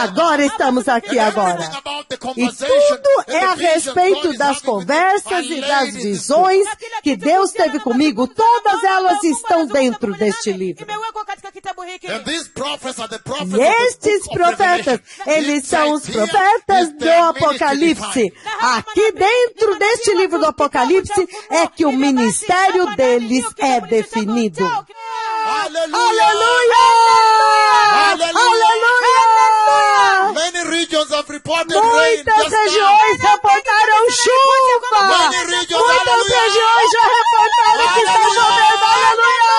Agora estamos aqui agora. E tudo é a respeito das conversas e das visões que Deus teve comigo. Todas elas estão dentro deste livro. E estes profetas, eles são os profetas do Apocalipse. Aqui dentro deste livro do Apocalipse é que o ministério deles é definido. Aleluia! Aleluia! Muitas regiões reportaram chuva. Muitas regiões já reportaram que está chovendo. Aleluia!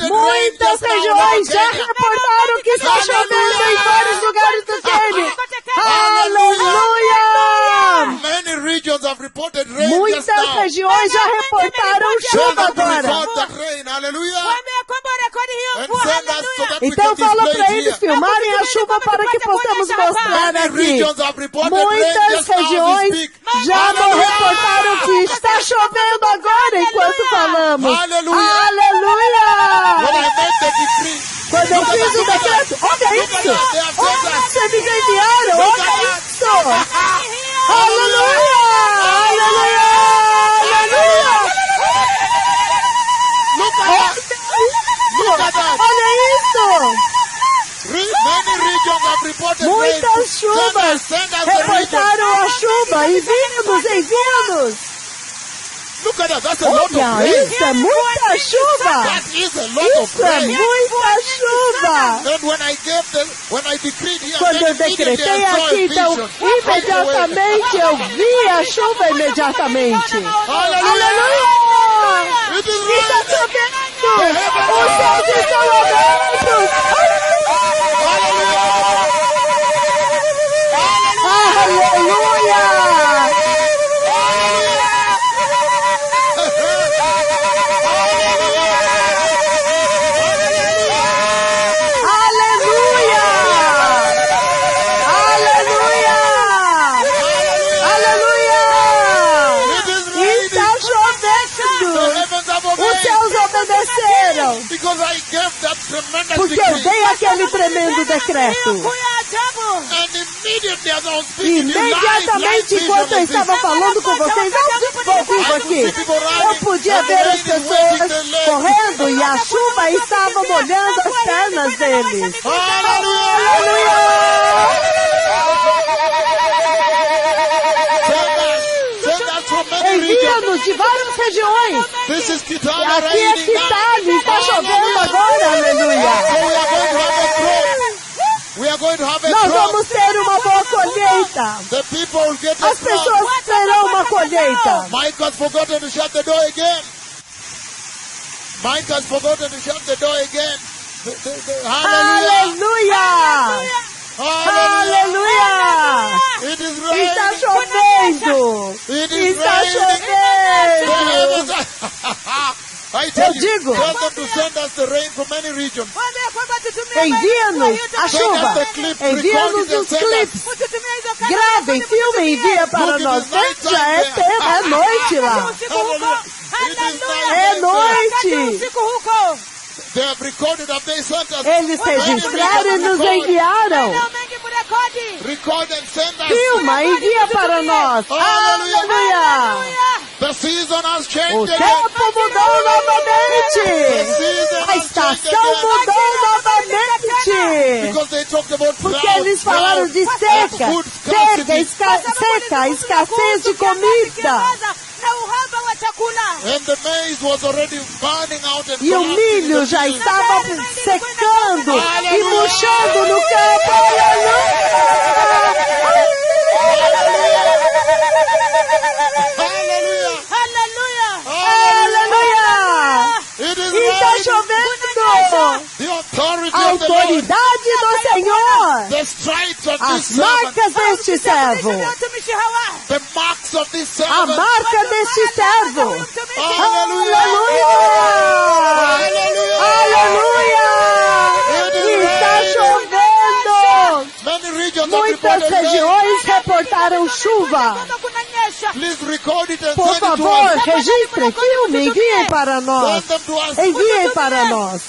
Muitas regiões já reportaram que está chovendo em vários lugares do Quênia. Aleluia! Muitas regiões já reportaram chuva agora. Então fala para eles filmarem a chuva para que possamos mostrar aqui. Muitas regiões já nos reportaram que está chovendo agora enquanto falamos. Aleluia! Quando eu fiz o decreto, olha isso! Olha, me enviaram, olha isso! Aleluia! Aleluia! Aleluia! Olha isso! Muitas chuvas reportaram a chuva em vindos. Olha, isso é muita chuva! Isso é muita chuva! Quando eu decretei aqui, então, imediatamente eu vi a chuva imediatamente. Aleluia! Está chovendo! Os céus estão abertos! Aleluia!
Because I gave that tremendous
Porque eu
decree.
dei aquele tremendo decreto.
And immediately as I was speaking,
Imediatamente, enquanto eu estava falando com vocês, ao vivo aqui, eu podia ver as pessoas correndo e a chuva estava molhando as pernas deles. Aleluia! Envia-nos de várias regiões. Aqui é Kitale, está chovendo agora, aleluia. Nós vamos ter uma boa colheita. As pessoas terão uma colheita.
Mike has forgotten to shut the door again.
Aleluia! Aleluia! Está chovendo! Está chovendo! Eu digo, envia-nos a chuva, envia-nos os clipes, gravem, filmem, envia para nós. Já é noite lá. É noite. Eles registraram e nos enviaram. Filma, envia para nós. Aleluia! O tempo mudou novamente. A estação mudou novamente. Porque eles falaram de seca, escassez de comida. E o milho já estava secando e murchando no campo. Aleluia! Está chovendo! A autoridade do Senhor! As marcas deste servo! A marca deste servo! Aleluia! Aleluia! Está chovendo! Muitas regiões reportaram chuva. Por favor, registre, filme, enviem para nós. Enviem para nós.